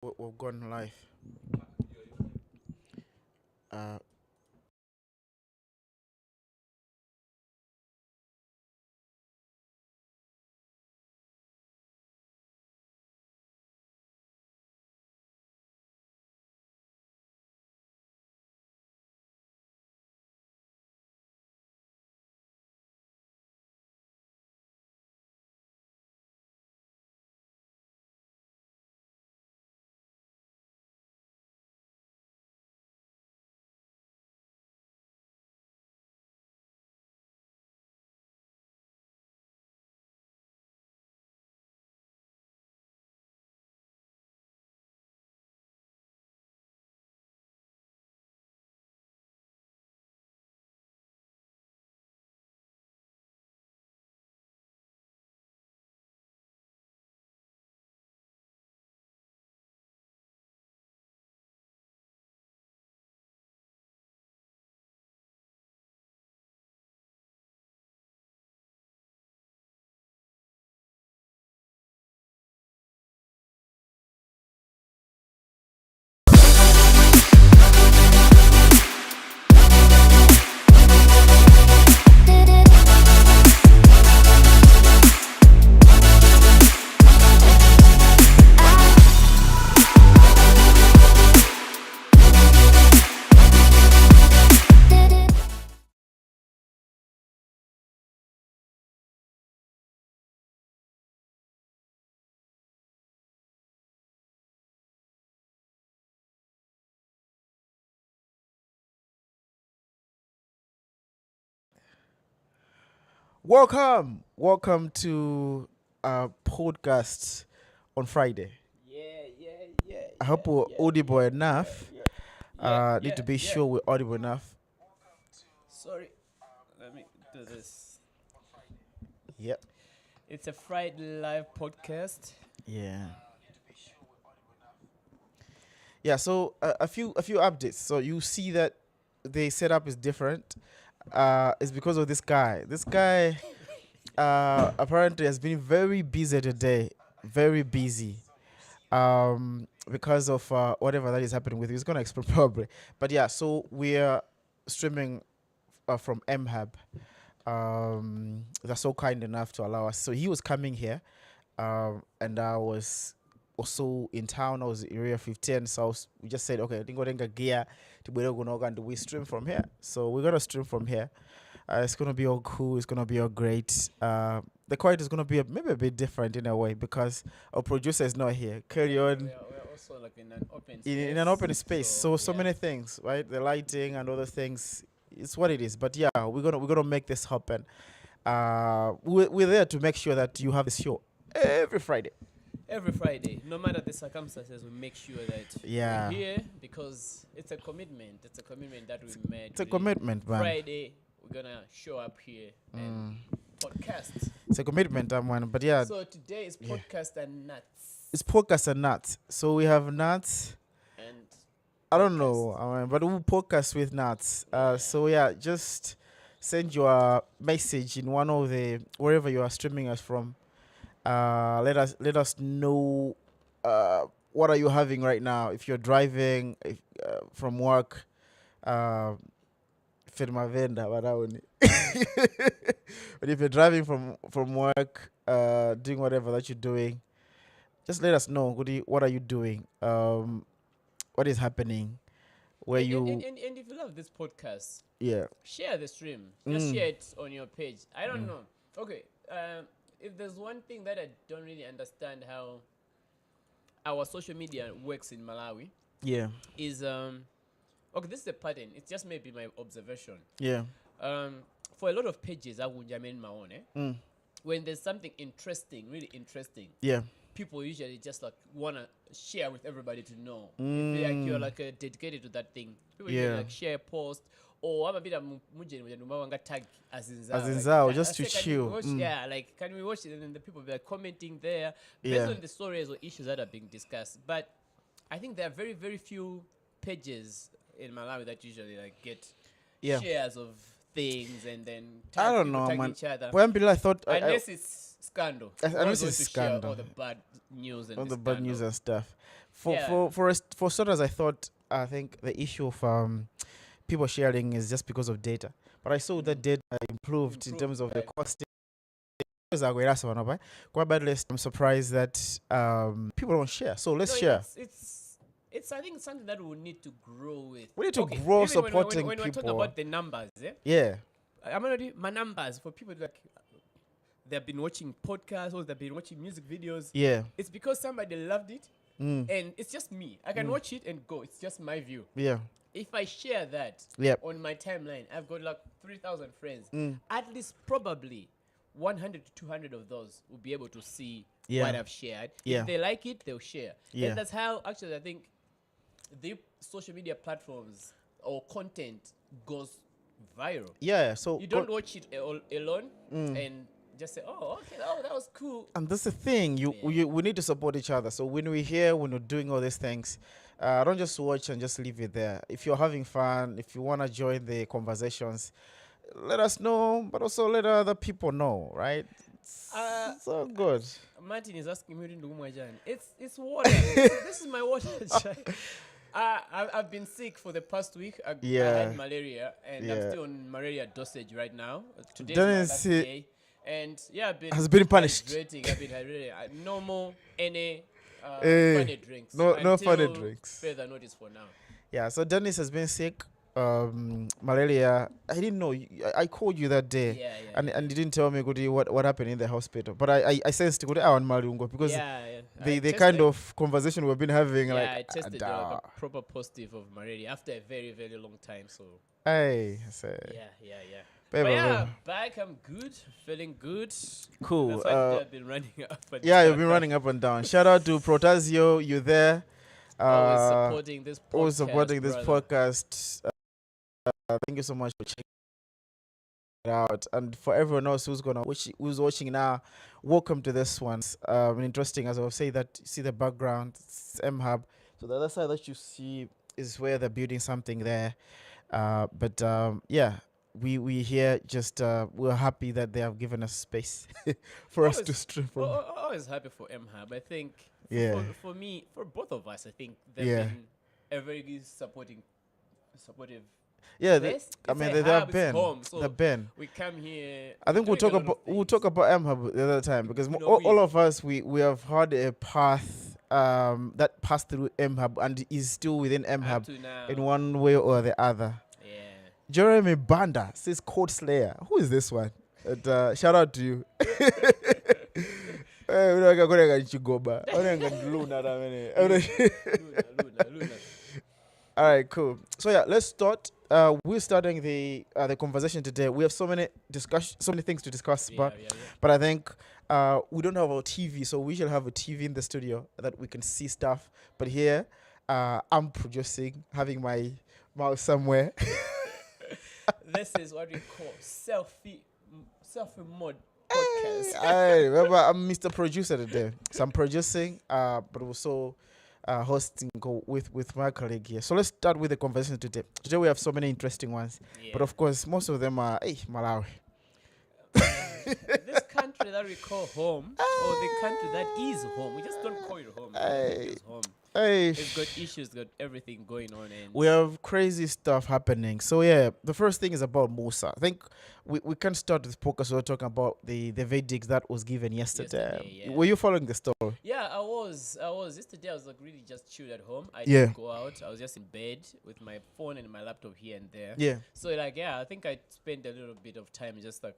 We've gone live. Uh, welcome to our podcast on Friday. I hope we're audible enough. Need to be sure we're audible enough. Sorry, let me do this. Yep. It's a Friday live podcast. Yeah. Yeah. So a few updates. So you see that the setup is different. It's because of this guy. This guy apparently has been very busy today. Very busy. Because of whatever that is happening with you. It's gonna explain probably. But yeah, so we're streaming from MHub. They're so kind enough to allow us. So he was coming here, and I was also in town. I was in Area 15, so we just said, okay, I think we're going to gear to be able to and we stream from here. So we're gonna stream from here. It's gonna be all cool. It's gonna be all great. The quality is gonna be maybe a bit different in a way because our producer is not here. Carry on. We're also like in an open space. In an open space, so many things, right? The lighting and other things. It's what it is. But yeah, we're gonna make this happen. We're there to make sure that you have this show every Friday. Every Friday, no matter the circumstances, we make sure that we're here because it's a commitment. It's a commitment that we made. It's a commitment, man. Friday, we're gonna show up here and podcast. It's a commitment, man. But yeah, So today is podcast and nuts. it's podcast and nuts. So we have nuts. And I don't know, but we'll podcast with nuts. So yeah, just send your message in one of the wherever you are streaming us from. Let us know what are you having right now. If you're driving from work, firma venda waraoni. But if you're driving from work, doing whatever that you're doing, just let us know. What are you doing? What is happening? Where you and if you love this podcast, yeah. share the stream. Just share it on your page. I don't know. Okay. If there's one thing that I don't really understand how our social media works in Malawi Yeah. is okay, this is a pattern. It's just maybe my observation. Yeah. For a lot of pages, when there's something interesting, really interesting, Yeah. people usually just like wanna share with everybody to know. If like you're like dedicated to that thing, people usually like share post or I'm a bit of tag as in just to chill. Yeah, like can we watch it? And then the people be like commenting there based on the stories or issues that are being discussed. But I think there are very, very few pages in Malawi that usually like get shares of things and then I don't know, tag man. each other. When I thought Unless it's scandal. Unless Unless it's to share scandal. all the bad news and all the the bad news scandal. and stuff. For starters, I think the issue of people sharing is just because of data. But I saw that data improved in terms of the costing. Quite badly, I'm surprised that people don't share. So let's share. It's I think it's something that we need to grow with. We need to grow supporting when we're talking people. about the numbers, Yeah. I'm gonna do my numbers for people like they've been watching podcasts or they've been watching music videos. Yeah. It's because somebody loved it, and it's just me. I can watch it and go. It's just my view. Yeah. If I share that Yep. on my timeline, I've got like 3,000 friends. At least probably 100 to 200 of those will be able to see what I've shared. Yeah. If they like it, they'll share. Yeah. And that's how actually I think the social media platforms or content goes viral. Yeah. So You don't watch it alone and just say, "Oh, okay, that was cool." and that's the thing. We need to support each other. So when we're here, when we're doing all these things, don't just watch and just leave it there. If you're having fun, if you want to join the conversations, let us know. But also let other people know, right? It's so good. Martin is asking me to do my journey. It's water. This is my water. I've been sick for the past week. I had malaria, and I'm still on malaria dosage right now. Today's my last day. And I've been punished. Hydrating. I've been hydrating. No more any funny drinks. No funny drinks. Further notice for now. Yeah. So Dennis has been sick. Malaria. I didn't know. I called you that day, and you didn't tell me what happened in the hospital. But I sensed good on Malungo because the kind of conversation we've been having. I tested like a proper positive of malaria after a very very long time. So. Yeah. But back, I'm good, feeling good. Cool. That's why I've been running up and down. You've been running up and down. Shout out to Protasio, you there. Always supporting this podcast. Always supporting this podcast. Thank you so much for checking it out. And for everyone else who's watching now, welcome to this one. Interesting, as I will say, that see the background, it's M-Hub. So the other side that you see is where they're building something there. We here just we're happy that they have given us space for us to stream from. Always happy for M-Hub. I think for me, for both of us, I think they've been a very good supportive. Yeah, they have been. Home, so they've been. We come here. I think we'll talk about M-Hub the other time because all of us we have had a path that passed through M-Hub and is still within M-Hub in one way or the other. Jeremy Banda says Code Slayer. Who is this one? Shout out to you. All right, cool. So let's start. We're starting the conversation today. We have so many things to discuss about. But I think we don't have a TV, so we should have a TV in the studio that we can see stuff. But here, I'm producing, having my mouse somewhere. This is what we call selfie mode podcast. I remember I'm Mr. Producer today. So I'm producing, but also hosting with my colleague here. So let's start with the conversation today. Today we have so many interesting ones. But of course, most of them are Malawi. This country that we call home, or the country that is home, we just don't call it home. It is home. It's got issues, got everything going on. And we have crazy stuff happening. So the first thing is about Mussa. I think we can start this podcast. We're talking about the verdict that was given yesterday. Were you following the story? Yeah, I was. Yesterday I was like really just chilled at home. I didn't go out. I was just in bed with my phone and my laptop here and there. Yeah. So I think I spent a little bit of time just like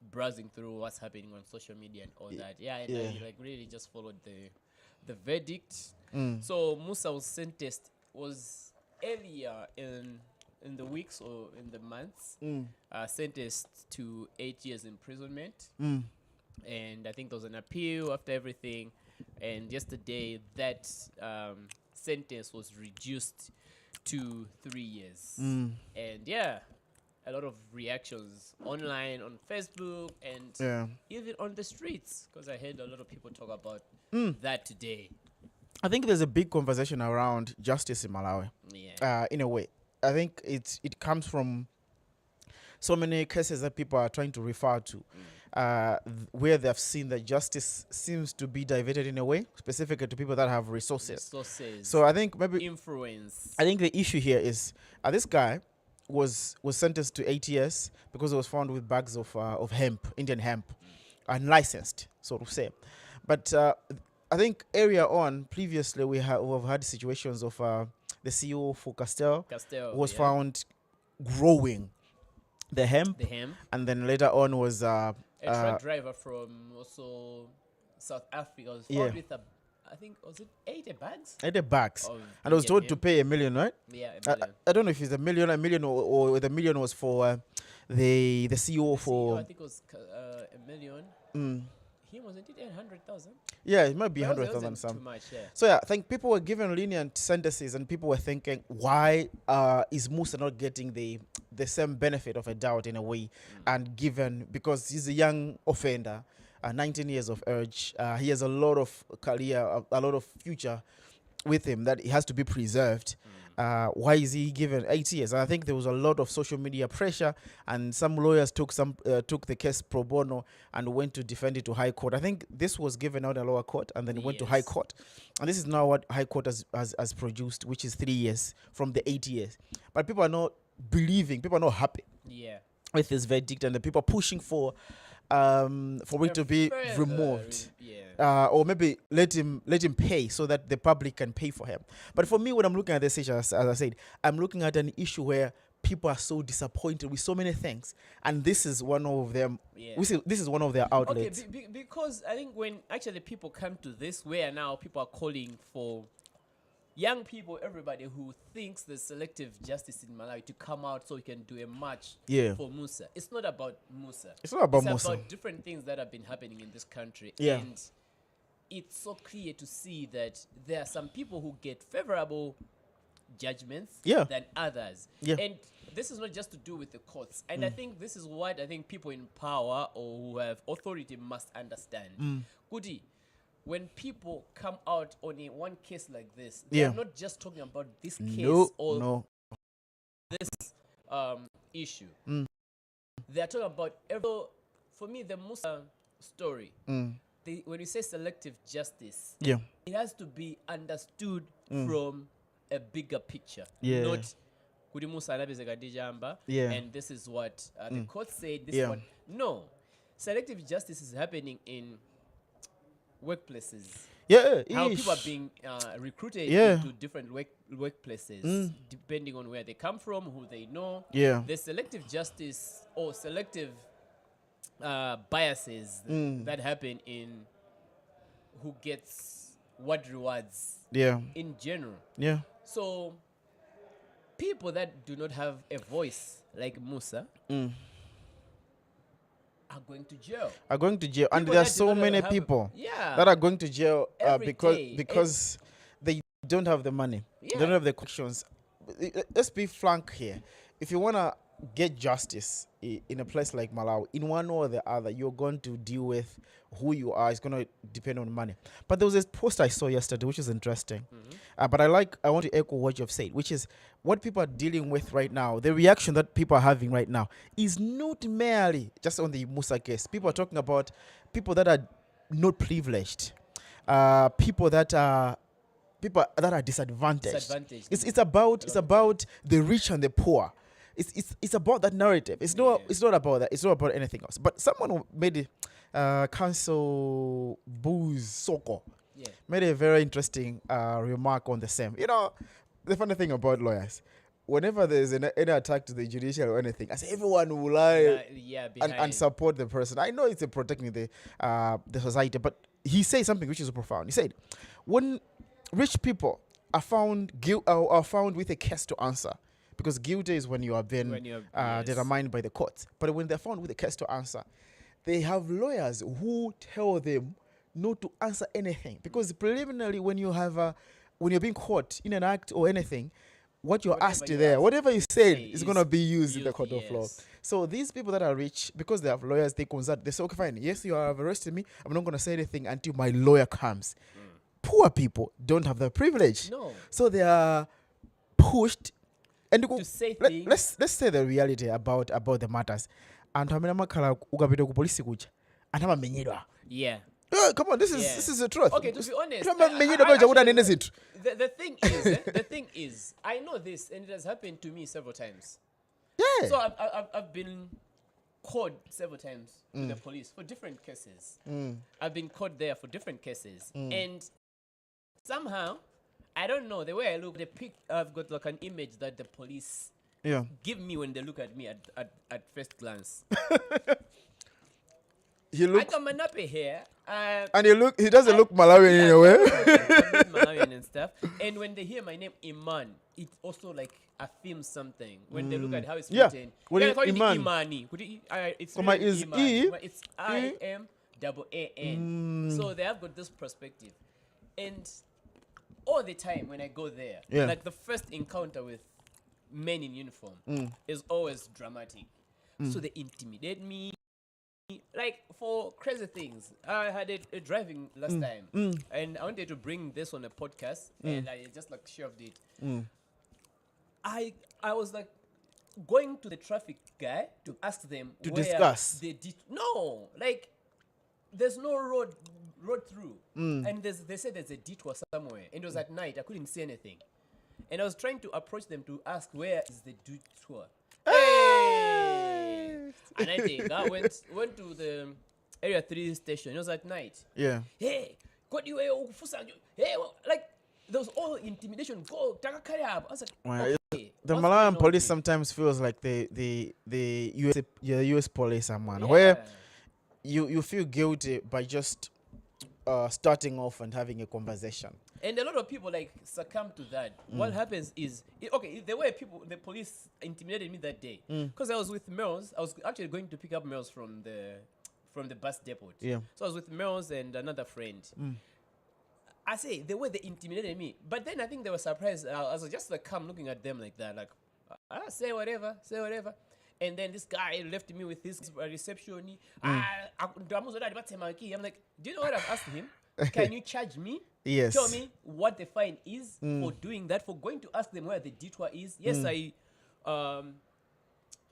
browsing through what's happening on social media and all that. I like really just followed the verdict. So Mussa was sentenced earlier in the weeks or in the months, sentenced to 8 years imprisonment. And I think there was an appeal after everything. And yesterday that sentence was reduced to 3 years. And a lot of reactions online, on Facebook, and even on the streets, because I heard a lot of people talk about that today. I think there's a big conversation around justice in Malawi. In a way, I think it comes from so many cases that people are trying to refer to. where they've seen that justice seems to be diverted in a way, specifically to people that have resources. So I think maybe influence. I think the issue here is this guy was sentenced to 8 years because he was found with bags of hemp, Indian hemp, unlicensed, so to say. But I think earlier on, previously, we've had situations of the CEO for Castell was found growing the hemp, and then later on was a truck driver from also South Africa was found with I think, was it 80 bags? 80 bags. And I was told to pay $1 million, right? Yeah, $1 million. I don't know if it's $1 million or the $1 million was for the CEO for... CEO, I think it was $1 million. He wasn't it 800,000? Yeah, it might be 100,000 some. Too much, yeah. So yeah, I think people were given lenient sentences, and people were thinking, why is Mussa not getting the same benefit of a doubt in a way, and given because he's a young offender, 19 years of age, he has a lot of career, a lot of future with him that he has to be preserved. Why is he given 8 years? And I think there was a lot of social media pressure, and some lawyers took the case pro bono and went to defend it to High Court. I think this was given out in lower court, and then it went to High Court. And this is now what High Court has produced, which is 3 years from the 8 years. But people are not believing, people are not happy with this verdict, and the people are pushing for it to be removed, or maybe let him pay so that the public can pay for him. But for me, when I'm looking at this issue, as I said, I'm looking at an issue where people are so disappointed with so many things, and this is one of them. This is one of their outlets. Okay, because I think when actually people come to this, where now people are calling for young people, everybody who thinks there's selective justice in Malawi, to come out so we can do a march for Mussa. It's not about Mussa. It's not about Mussa. It's about different things that have been happening in this country. Yeah. And it's so clear to see that there are some people who get favorable judgments than others. Yeah. And this is not just to do with the courts. And I think this is what I think people in power or who have authority must understand. Goody. When people come out on one case like this, they're not just talking about this case or this issue. They're talking about for me, the Mussa story. When you say selective justice, it has to be understood from a bigger picture. Not Kudi Mussa and this is what the court said. This one. No. Selective justice is happening in workplaces. How people are being recruited into different workplaces depending on where they come from, who they know. There's selective justice or selective biases that happen in who gets what rewards in general. So people that do not have a voice like Mussa are going to jail. And there are so many people that are going to jail because they don't have the money. They don't have the connections. Let's be frank here. If you want to get justice in a place like Malawi, in one or the other, you're going to deal with who you are. It's going to depend on money. But there was this post I saw yesterday, which is interesting. But I want to echo what you've said, which is what people are dealing with right now. The reaction that people are having right now is not merely just on the Mussa case. People are talking about people that are not privileged, people that are disadvantaged. It's about the rich and the poor. It's about that narrative. It's not about that. It's not about anything else. But someone made it. Council Booze Soko made a very interesting remark on the same. You know, the funny thing about lawyers, whenever there's any attack to the judiciary or anything, I say everyone will lie and support the person. I know it's protecting the society, but he said something which is profound. He said, when rich people are found with a case to answer, because guilty is when you are being determined by the courts, but when they're found with a case to answer, they have lawyers who tell them not to answer anything, because preliminarily when you're being caught in an act or anything, whatever you said is going to be used in the court of law. So these people that are rich, because they have lawyers, they consult. They say, okay, fine, yes, you have arrested me. I'm not going to say anything until my lawyer comes. Poor people don't have that privilege. No. So they are pushed. And to say things. Let's say the reality about the matters. And hamina makhala ukapita ku polisi kucha anamamenyedwa. Yeah. Come on, this is the truth. Okay, to be honest, Actually, the thing is, I know this, and it has happened to me several times. yeah. So I've been caught several times with the police for different cases. I've been caught there for different cases, and somehow, I don't know, the way I look, I've got like an image that the police give me when they look at me at first glance. He I looks, got my nappy hair. and he doesn't look Malawian in a way. Malawian and stuff. And when they hear my name Iman, it also like affirms something. When they look at how it's written, When yeah, it Iman. Imani. It's So my written is Iman. E. It's IMAAN. So they have got this perspective, and all the time when I go there, like the first encounter with men in uniform is always dramatic. So they intimidate me. Like for crazy things, I had a driving last time, and I wanted to bring this on a podcast, and I just like shoved it. I was like going to the traffic guy to ask them To where discuss. they did like there's no road through, and they said there's a detour somewhere, and it was at night. I couldn't see anything, and I was trying to approach them to ask where is the detour. Hey! And I think I went to the Area 3 station. It was at night. Yeah. Hey, what do you hey, like there was all intimidation. Go, I was like, Well, okay, the what's Malawian going on police here? sometimes feels like the US police, man, Yeah. where you feel guilty by just starting off and having a conversation. And a lot of people like succumb to that. What happens is, the way the police intimidated me that day, because I was with Merles. I was actually going to pick up Merles from the bus depot. Yeah. So I was with Merles and another friend. I say the way they intimidated me, but then I think they were surprised. I was just like calm, looking at them like that, like, say whatever. And then this guy left me with his reception. I'm like, do you know what I've asked him? Can you charge me? Yes. Tell me what the fine is for doing that, for going to ask them where the detour is. Yes, I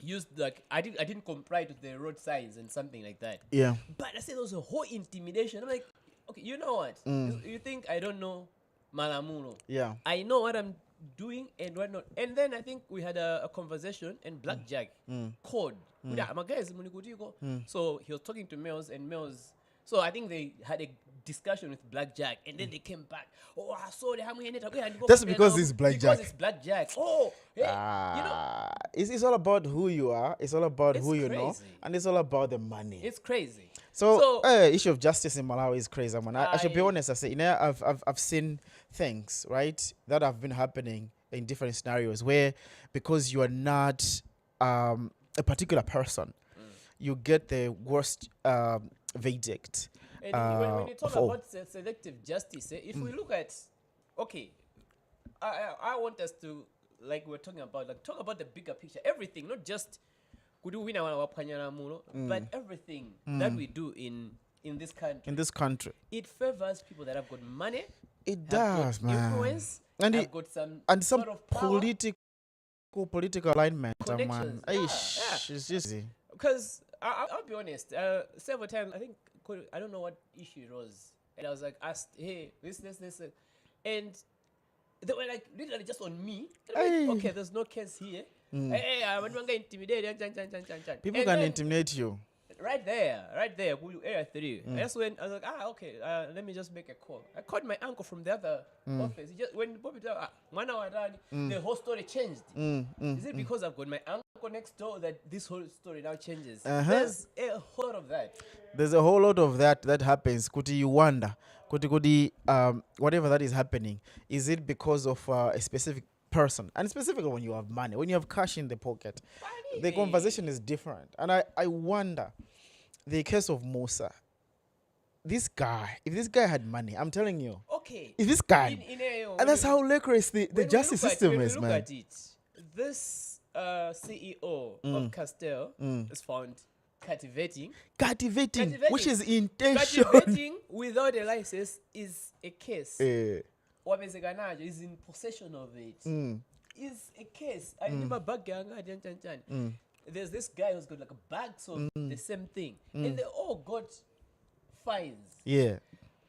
used like I didn't comply to the road signs and something like that. Yeah. But I said there was a whole intimidation. I'm like, okay, you know what? You think I don't know Malamulo? Yeah. I know what I'm doing and what not. And then I think we had a conversation, and Blackjack called. So he was talking to Mills, and Mills. So I think they had a discussion with Blackjack, and then they came back. Oh, I saw the That's because it's Blackjack. Because it's Blackjack. Oh, hey, you know, it's all about who you are. It's all about It's who you know, crazy. and it's all about the money. it's crazy. So issue of justice in Malawi is crazy, man. I should be honest. I say, I've seen things, right, that have been happening in different scenarios where, because you are not a particular person, you get the worst verdict. And when you talk of all. about selective justice, if we look at, okay, I want us to, like we're talking about, like talk about the bigger picture, everything, not just but everything that we do in this country. In this country, It favors people that have got money, it have does, got man. influence, And have it- got some And some sort of power. political alignment, man. Connections, yeah. It's just Because I'll be honest, several times I think I don't know what issue it was, and I was like asked, hey, this, and they were like literally just on me. And I'm like, okay, there's no case here. Hey, I'm not going to intimidate. people And can then intimidate you. right there, Area 3. That's when I was like, okay, let me just make a call. I called my uncle from the other office. He just, when Bobby told 1 hour the whole story changed. Is it because I've got my uncle next door that this whole story now changes? There's a whole lot of that. There's a whole lot of that happens. Kuti you wonder, kuti whatever that is happening, is it because of a specific person? And specifically when you have money, when you have cash in the pocket, the conversation is different. And I wonder, the case of Mussa, this guy, if this guy had money, I'm telling you, Okay. if this guy, and that's how lecherous the when we justice look at- system when we is, look man. at it, this CEO of Castell is found captivating. Captivating, which is intention. Captivating without a license is a case. Eh, Wabezekanayo is in possession of it. Is a case. I remember back there's this guy who's got like a bags of the same thing, and they all got fines. Yeah.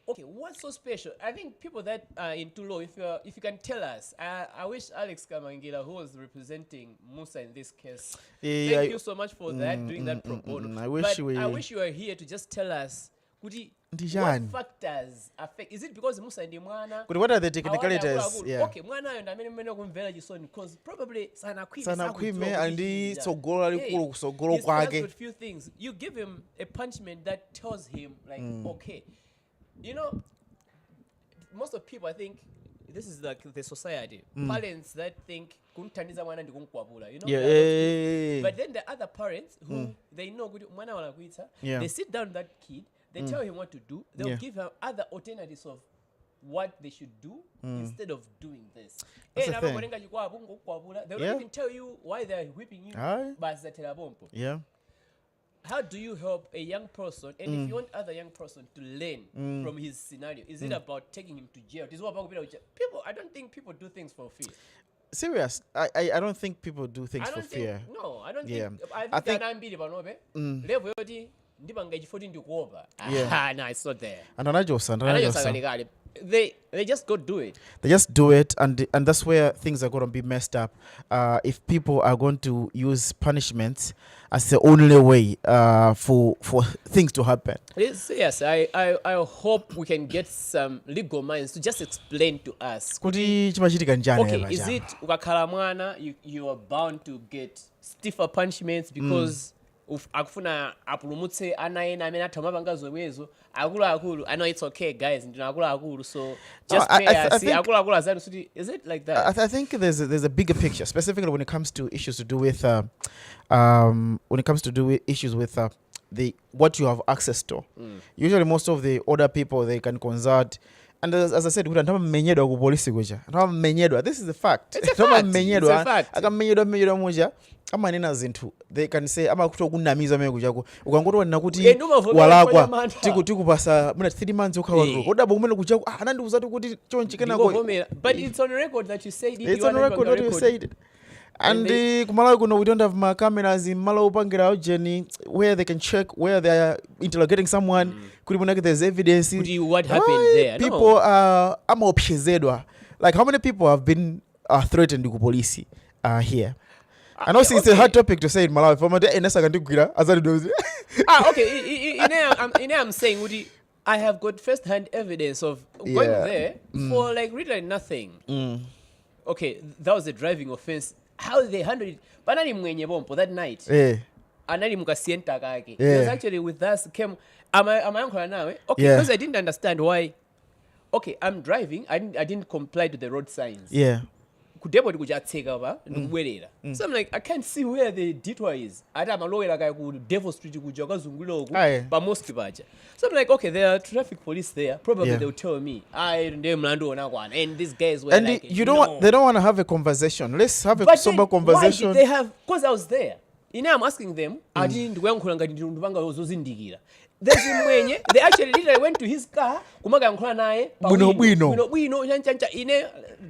Okay, what's so special? I think people that are into law, if you can tell us, I wish Alex Kamangila, who was representing Mussa in this case, thank you so much for that, doing that pro bono. I wish you were here to just tell us, what factors affect? Is it because Mussa and Mwana? What are the technicalities? Yeah. Okay, Mwana and I mean kumvela jisoni because probably sana kwime and so gola likulu so golo kwake. He starts with few things. You give him a punishment that tells him like okay. You know, most of people, I think, this is like the society. Parents that think, you know? Yeah. But then the other parents who they know, they sit down with that kid, they tell him what to do, they'll give him other alternatives of what they should do instead of doing this. They'll even tell you why they're whipping you. Yeah. How do you help a young person, and if you want other young person to learn from his scenario, is it about taking him to jail? People, I don't think people do things for fear. Serious? I don't think people do things for fear. No, I don't think. I think level yeah. No, it's not there. And they just go do it. They just do it, and that's where things are going to be messed up. If people are going to use punishments as the only way for things to happen. Yes, I hope we can get some legal minds to just explain to us. Okay, is it ukakalamwana you are bound to get stiffer punishments because akufuna apulumutse ana ena amene athamapanga zomwezo akulu I know it's okay guys ndino akulu so just pay us akulu azali suti. Is it like that? I think there's a bigger picture, specifically when it comes to issues to do with the what you have access to. Usually most of the older people, they can consult. And as I said, this is the fact. It's a fact. Amanena zinthu they can say amakutokunamiza mwe kujako ukangotwa nakuti walakwa tikupasa muna 3 months ukhawa kodabo kumene kujako anandiuza kuti chonchikenako, but it's on record that you said it. It's on record that you said it. And kumalawi kuno we don't have my cameras in Malawi upangira journey where they can check where they are interrogating someone. There's evidence. What happened there? People are amaopshezedwa. Like how many people have been threatened with police here? I know it's a hard topic to say in Malawi. Okay. I'm saying, Woody, I have got first-hand evidence of going there for like really nothing. Okay, that was a driving offense. How they handled it? But that night. He was actually with us. Am I uncle now? Okay, because I didn't understand why. Okay, I'm driving. I didn't comply to the road signs. Yeah. So I'm like, I can't see where the detour is. Devil Street, but most people. So I'm like, okay, there are traffic police there. Probably they'll tell me, and these guys were and like, they don't want to have a conversation. Let's have a sober conversation. Why did they have? Because I was there. I'm asking them, they actually literally went to his car,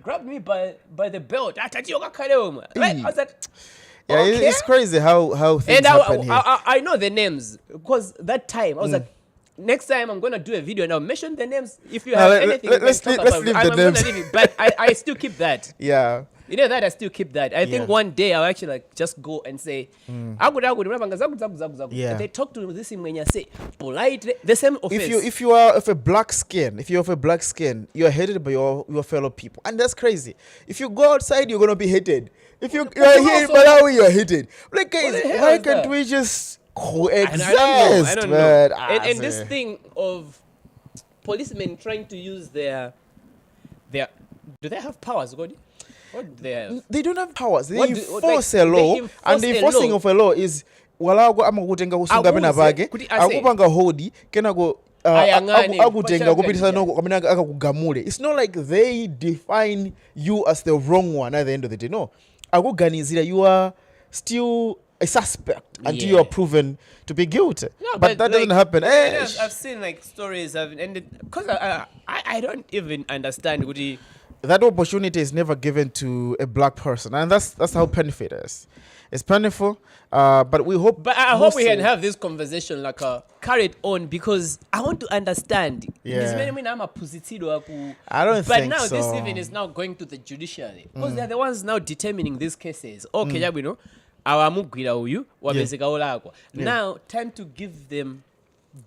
grabbed me by the belt. I was like, yeah, okay. It's crazy how things happen here. I know the names because that time I was like, next time I'm gonna do a video and I'll mention the names. If you have anything, let's leave the names. Leave it, but I still keep that. Yeah. You know that I still keep that. I think one day I'll actually like just go and say, and they talk to this when you say politely the same offense. If you are of a black skin, you are hated by your fellow people, and that's crazy. If you go outside, you're gonna be hated. If you are here in Malawi, you're hated. Like, guys, why can't we just coexist? I don't know. And this thing of policemen trying to use their do they have powers, God? What do they have? They don't have powers. They enforce a law, and the enforcing of a law is walago amakutenga kusunga pena pake akupanga hodi kenago akutenga kupitisa noko kamene akakugamule. It's not like they define you as the wrong one at the end of the day. No, akuganizira, you are still a suspect until you are proven to be guilty. No, but that doesn't happen. I've seen like stories because I don't even understand that opportunity is never given to a black person, and that's how painful it is. It's painful, but we hope. But I hope we can have this conversation like carried on, because I want to understand. Yeah. I don't But think now so. this even is now going to the judiciary, because they're the ones now determining these cases. Okay, yeah, we know. Now time to give them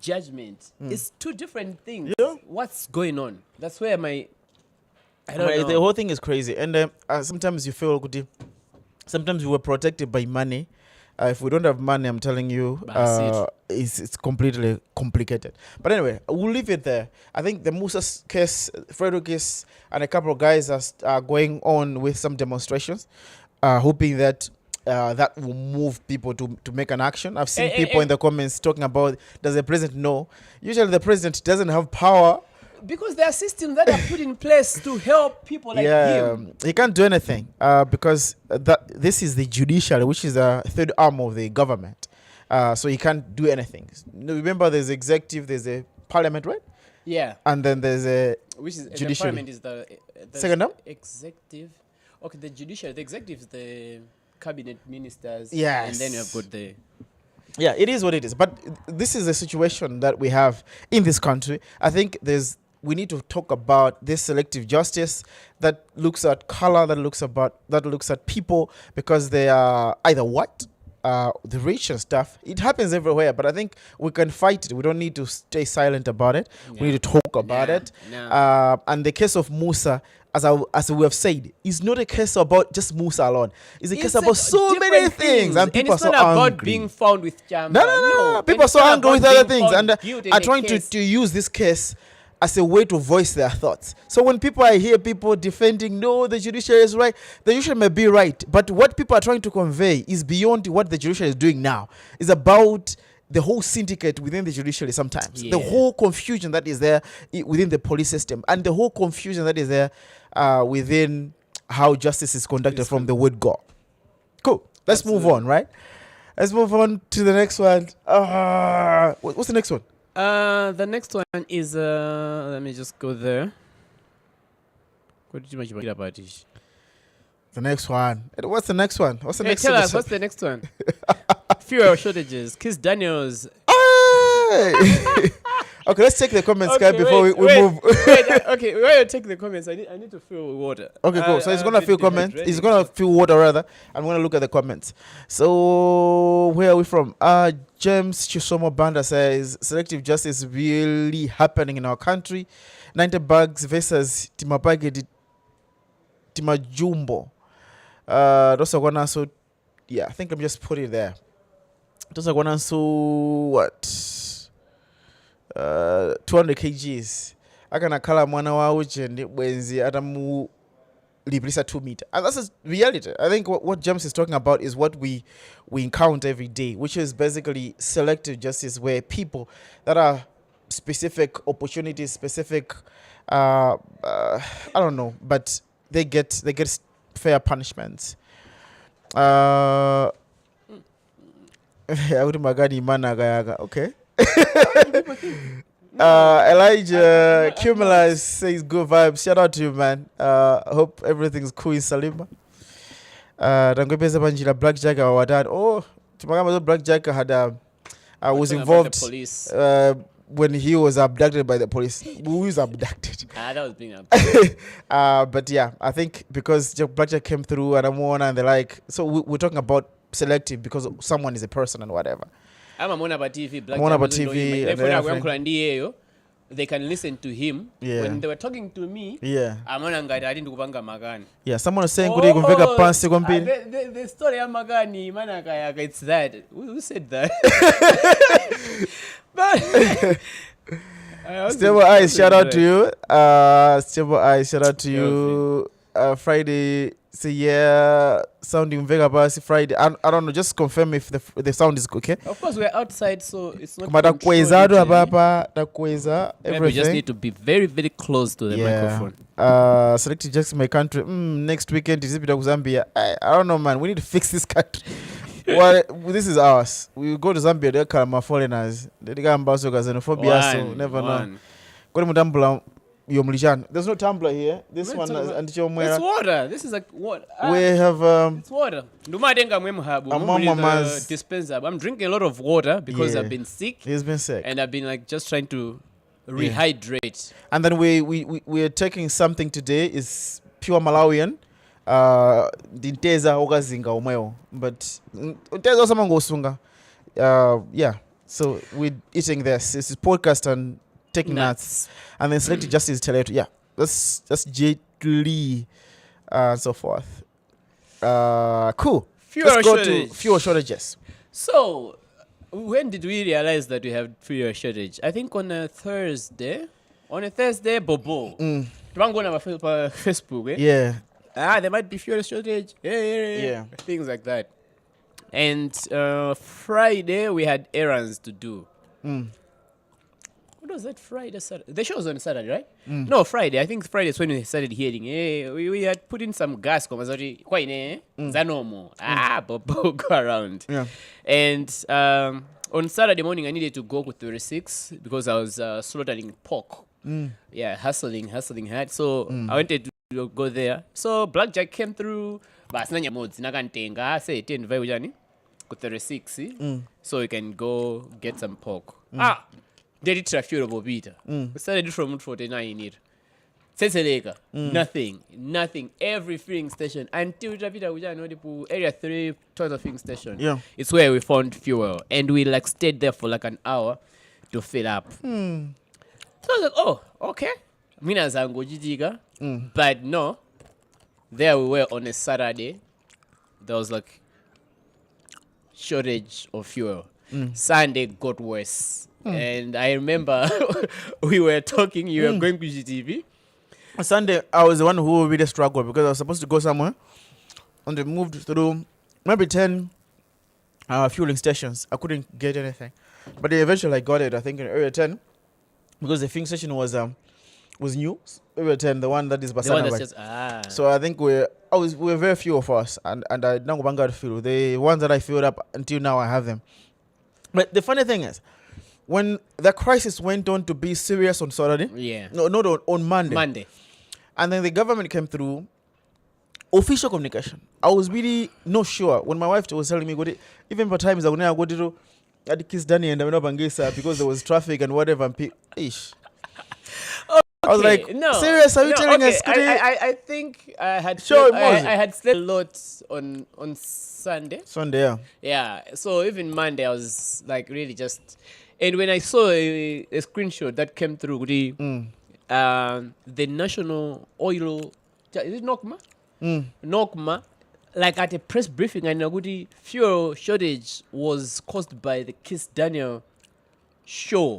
judgment. It's two different things. Yeah. What's going on? That's where I don't But know. the whole thing is crazy, and sometimes you feel good. Sometimes we were protected by money. If we don't have money, I'm telling you, it's completely complicated. But anyway, we'll leave it there. I think the Mussa case, Fredo case, and a couple of guys are going on with some demonstrations, hoping that that will move people to make an action. I've seen people in the comments talking about, does the president know? Usually the president doesn't have power. Because there are systems that are put in place to help people like him. He can't do anything because this is the judiciary, which is the third arm of the government. So he can't do anything. Remember, there's executive, there's a parliament, right? Yeah. And then there's a which is judiciary. The parliament is the second arm? Executive. Okay, the judiciary. The executive is the cabinet ministers. Yes. And then you have got the... Yeah, it is what it is. But this is the situation that we have in this country. I think we need to talk about this selective justice that looks at color, that looks at people because they are either white, the rich and stuff. It happens everywhere, but I think we can fight it. We don't need to stay silent about it. We need to talk about it. And the case of Mussa, as we have said, is not a case about just Mussa alone. It's a case about so many things, and people are so angry. It's not about being found with jamba. No. People are so angry with other things, and are trying to use this case as a way to voice their thoughts. So when I hear people defending, no, the judiciary is right, the judiciary may be right, but what people are trying to convey is beyond what the judiciary is doing now. It's about the whole syndicate within the judiciary sometimes. The whole confusion that is there within the police system, and the whole confusion that is there within how justice is conducted from the word go. Cool. Let's move on, right? Let's move on to the next one. What's the next one? The next one is let me just go there. What did you about this? The next one. What's the next one? What's the next tell one? us, what's the next one? Fuel shortages. Kizz Daniels. Okay, let's take the comments, guys, before we move. Okay, while you take the comments, I need to fill water. Okay, cool. So he's gonna fill comments. He's gonna fill water rather. I'm gonna look at the comments. So where are we from? James Chisomo Banda says selective justice is really happening in our country. 90 bugs versus Timapage Timajumbo. Those are gonna so yeah, I think I'm just put it there. Those are gonna so what? 200 kgs akanakhala mwana wa uchende bwenzi atamu librisa 2 meter, and that's a reality. I think what James is talking about is what we encounter every day, which is basically selective justice, where people that are specific opportunities, specific I don't know, but they get fair punishments. Okay. Elijah Cumulus says good vibes. Shout out to you, man. Hope everything's cool in Salima. Dangwepeza Banjila Black Jacker or dad. Oh, Tumagama Black Jacker had was involved when he was abducted by the police. Who was abducted? That was being abducted. But yeah, I think because Black Jack came through and the like, so we're talking about selective because someone is a person and whatever. I'm a Monaba TV, Black TV. They can listen to him. Yeah. When they were talking to me, yeah. Yeah, someone was saying the story of Magani, Manakayaka, it's that. Who said that? But Stable Eyes, shout out to you. Stable Eyes, shout out to you. Friday, say yeah, sounding Vega Basi Friday. I don't know, just confirm if the sound is okay. Of course, we're outside, so it's not. Everything. We just need to be very, very close to the microphone. Selected just my country. Next weekend is Zambia. I don't know, man. We need to fix this country. Well, this is ours. We go to Zambia, they're my foreigners. They got xenophobia, so never know. Yomlijan. There's no tumbler here. This What one talking is about? until It's water. This is like what? we have It's water. Mama's Dispenser. I'm drinking a lot of water because Yeah. I've been sick he's been sick. and I've been like just trying to rehydrate. And then we're taking something today is pure Malawian. Dinteza okazinga umeo. But Dinteza samango sunga. Yeah. So we're eating this. This is podcast and taking nuts. And then Selected Justice tell you, yeah, that's Jet Li and so forth. Cool. Let's go to fuel shortages. So, when did we realize that we have fuel shortage? I think on a Thursday. Bobo. Don't go on our Facebook, eh? Yeah. There might be fuel shortage. Yeah. Things like that. And Friday, we had errands to do. What was that Friday? Saturday? The show was on Saturday, right? No, Friday. I think Friday is when we started hearing. Hey, we had put in some gas. Zanomo. Bobo, go around. Yeah. And on Saturday morning, I needed to go with 36 because I was slaughtering pork. Yeah, hustling hard. So I wanted to go there. So Blackjack came through. But I said 10 ujani ku 36. So we can go get some pork. Did it traffic bobita. We started from 49 here. Senseleka. Nothing. Every filling station until area 3 total filling station. Yeah. It's where we found fuel. And we like stayed there for like an hour to fill up. So I was like, oh, okay. Mina zango jijiga. But no. There we were on a Saturday. There was like shortage of fuel. Sunday got worse. And I remember we were talking, you were going to GTV. Sunday, I was the one who really struggled because I was supposed to go somewhere. And they moved through maybe 10 fueling stations. I couldn't get anything. But they eventually got it, I think, in area 10. Because the filling station was new. Area 10, the one that is Basana. The one that's just, So I think we were very few of us. And I didn't go to fuel. The ones that I filled up until now, I have them. But the funny thing is, when the crisis went on to be serious on Saturday, on Monday. And then the government came through, official communication. I was really not sure when my wife was telling me, even for times I would go to Kizz Daniels and Bangisa because there was traffic and whatever. Ish. I was like, no, serious? Are you telling us? I think I had I had slept a lot on Sunday. Yeah. Yeah. So even Monday, I was like really just. And when I saw a screenshot that came through, the national oil, is it Nokma? Nokma, like at a press briefing, I know the fuel shortage was caused by the Kizz Daniels show,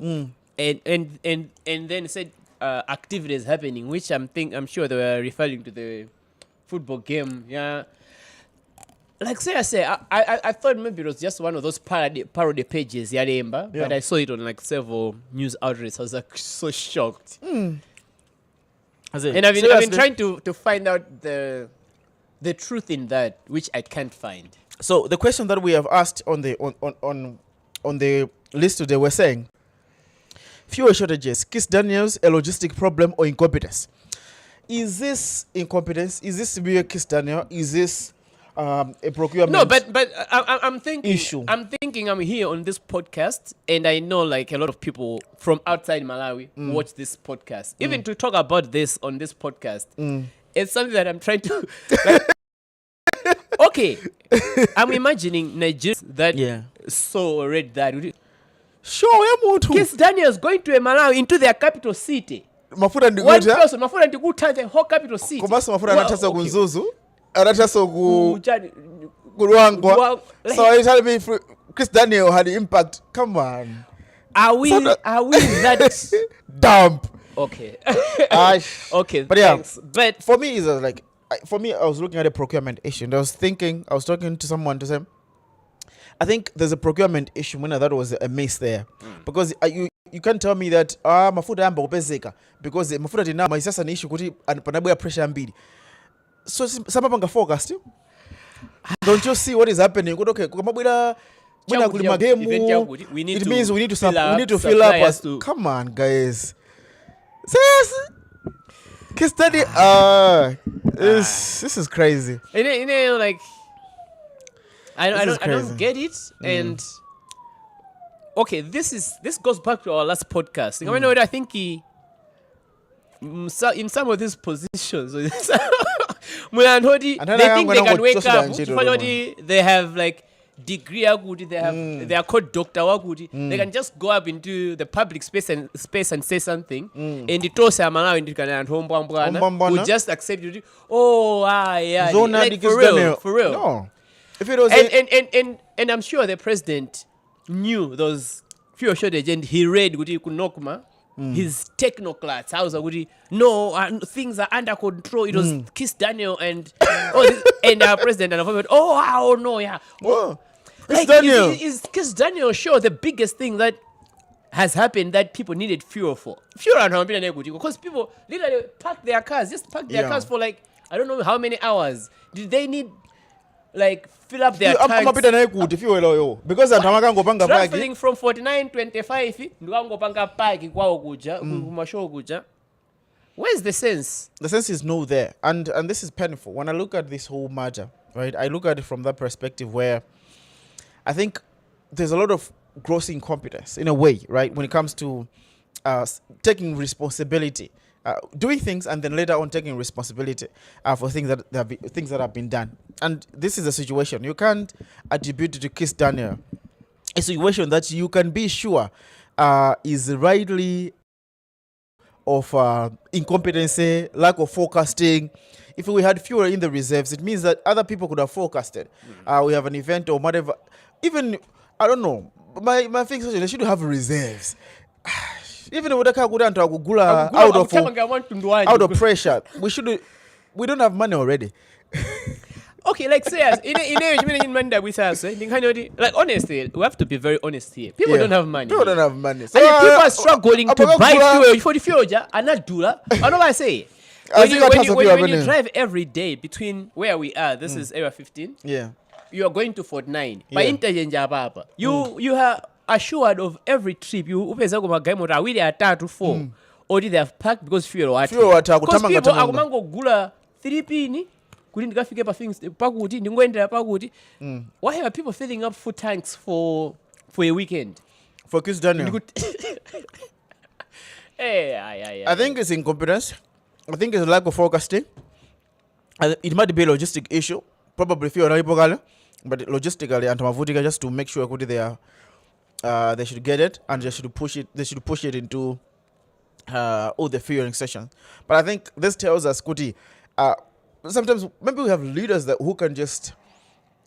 and then said activities happening, which I'm sure they were referring to the football game. Yeah. Like I say, I thought maybe it was just one of those parody pages, but I saw it on like several news outlets. I was like so shocked. And I've been trying to find out the truth in that, which I can't find. So the question that we have asked on the list today, we're saying fuel shortages, Kizz Daniels, a logistic problem or incompetence? Is this incompetence? Is this real Kizz Daniels? Is this a procurement? No, but I'm thinking issue. I'm here on this podcast, and I know like a lot of people from outside Malawi watch this podcast. Even to talk about this on this podcast, it's something that I'm trying to. Okay, I'm imagining Nigeria that so read that. Sure, Kizz Daniels going to a Malawi into their capital city. Mafuta One person, Mafuta ndikuta the whole capital city. Kumasa Mafuta anatasa kunzuzu. Anatasa kuruangwa. So are you telling me Kizz Daniels had impact? Come on. Are we that dump? Okay. Okay. But thanks. But for me, it's like I was looking at a procurement issue and I was talking to someone to say, I think there's a procurement issue when that was a miss there. Because you can't tell me that mafuta yamba kupezeka because mafuta tinama is just an issue kuti panabuya pressure mbili. So samapanga focus too. Don't you see what is happening? Okay, kumabwira when kulima game it means we need to fill up. Come on, guys. Seriously? Kizz Daniels, this is crazy. Like I don't get it. And okay, this goes back to our last podcast. I know, I think he in some of these positions, they think they can wake up. They have like degree, they are called doctor. They can just go up into the public space and say something, and it toss them around and we just accept it. Oh, yeah, like, for real. No, if it was and I'm sure the president knew those few shortage, and he read what he could knock his technocrats. How's no, things are under control. It was Kizz Daniels and and our president, and I thought, oh no, yeah. Whoa. Like, is Kizz Daniels sure the biggest thing that has happened that people needed fuel for? Fuel and because people literally park their cars for like I don't know how many hours. Did they need like fill up their tanks? Because traveling from 49.25 ndikangopanga park kwawo kuja kumashow kuja. Where's the sense? The sense is no there, and this is painful. When I look at this whole matter, right, I look at it from that perspective where I think there's a lot of gross incompetence in a way, right, when it comes to taking responsibility, doing things and then later on taking responsibility for things that have been done. And this is a situation you can't attribute to Kizz Daniels, a situation that you can be sure is rightly of incompetency, lack of forecasting. If we had fewer in the reserves, it means that other people could have forecasted. We have an event or whatever. Even, I don't know, my thing is they should have reserves. Even with the out of pressure, we don't have money already. Okay, like say us like honestly, we have to be very honest here. People don't have money. People don't have money. So and people are struggling to buy fuel for the fuel. And not do that. I know what I say. When you drive every day between where we are, this is area 15. Yeah. You are going to Fort 9. By interchange, you are assured of every trip. You really are to 4. Or they have packed because fuel water. Because people are gula 3 pini. Couldn't go figure things. Why are people filling up food tanks for a weekend? For Kizz Daniels. I think it's incompetence. I think it's a lack of forecasting. It might be a logistic issue. Probably few but logistically and just to make sure they should get it and they should push it into all the fueling sessions. But I think this tells us sometimes maybe we have leaders who can just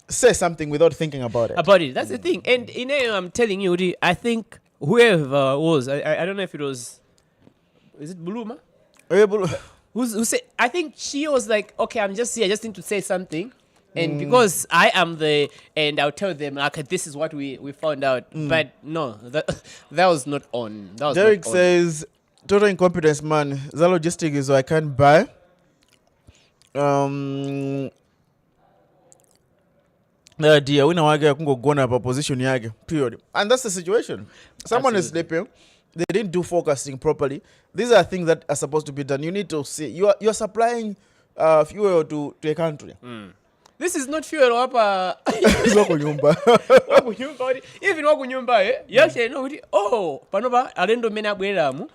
say something without thinking about it. That's the thing. And I'm telling you, I think whoever was, I don't know if it was, is it Buluma? Who said, I think she was like, okay, I'm just here, I just need to say something. And because I am and I'll tell them, okay, this is what we found out. But no, that was not on. Derek says, total incompetence, man. The logistic is I can't buy. Dear, we know I can go on a position yage. Period. And that's the situation. Someone is sleeping. They didn't do forecasting properly. These are things that are supposed to be done. You need to see. You're supplying fuel to a country. This is not fuel up. Even wakunyumba, you actually know. Panova, Arendo Mena Bueramu.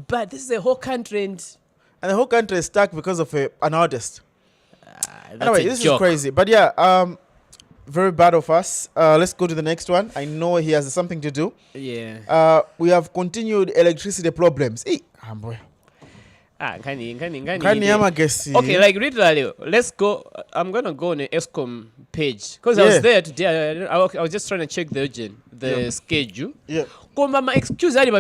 But this is a whole country, and the whole country is stuck because of an artist. Anyway, this is crazy. But yeah, very bad of us. Let's go to the next one. I know he has something to do. Yeah. We have continued electricity problems. Boy. Okay, like literally, let's go. I'm gonna go on the ESCOM page because I was there today. I was just trying to check the schedule. Yeah. Excuse me,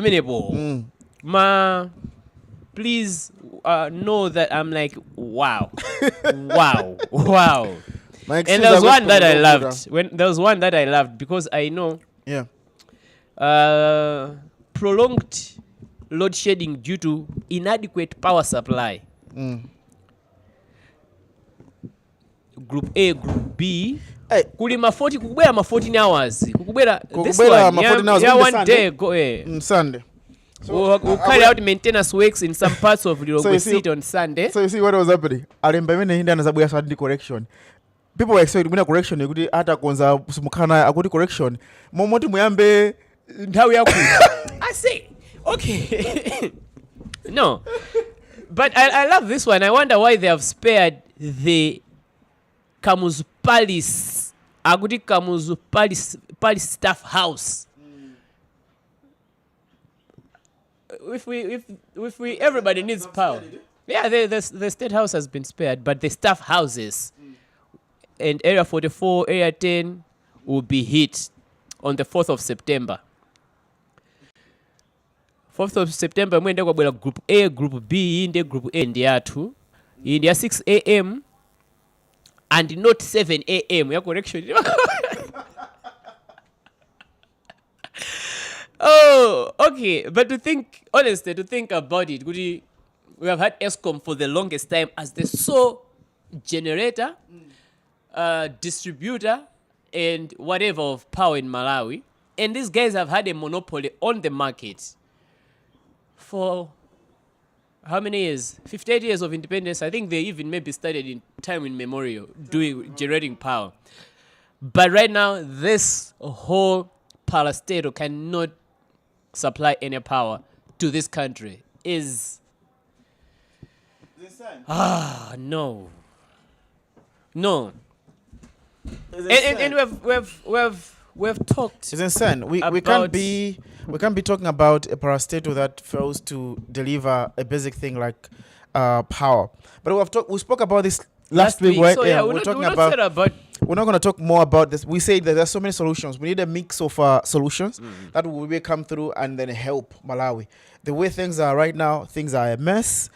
please know that I'm like wow. And there was one that I loved. There was one that I loved because I know. Yeah. Prolonged load shedding due to inadequate power supply. Group A, Group B. Hey. Kulima 40 kukubera ma 14 hours. Kukubera this one. Yeah, one day go Sunday. we'll carry out maintenance works in some parts of the So you see- city on Sunday. So you see what was happening? Alemba imene hinda anazabuya sadi correction. People were expecting kuna correction kuti ata konza sumukana akuti correction. Momoti muyambe Nthawi yakuti. I say, okay. No. But I love this one. I wonder why they have spared the Kamuzu Palace. Akuti Kamuzu Palace staff house. If we everybody needs power. Yeah, the state house has been spared, but the staff houses and area 44, area 10 will be hit on the 4th of September. 4th of September, mwende kwa bwela group A, group B, inde group A ndi yathu. Indi ya 6 a.m. and not 7 a.m. Ya correction. Oh, okay. But to think about it, we have had ESCOM for the longest time as the sole generator, distributor, and whatever of power in Malawi. And these guys have had a monopoly on the market for how many years? 58 years of independence. I think they even maybe started in time immemorial generating power. But right now, this whole parastato cannot supply any power to this country. No. And we've talked. It's insane. We can't be talking about a parastatal that fails to deliver a basic thing like power. But we spoke about this last week, right? So yeah, we're not going to talk more about this. We say that there's so many solutions. We need a mix of solutions that will come through and then help Malawi. The way things are right now, things are a mess.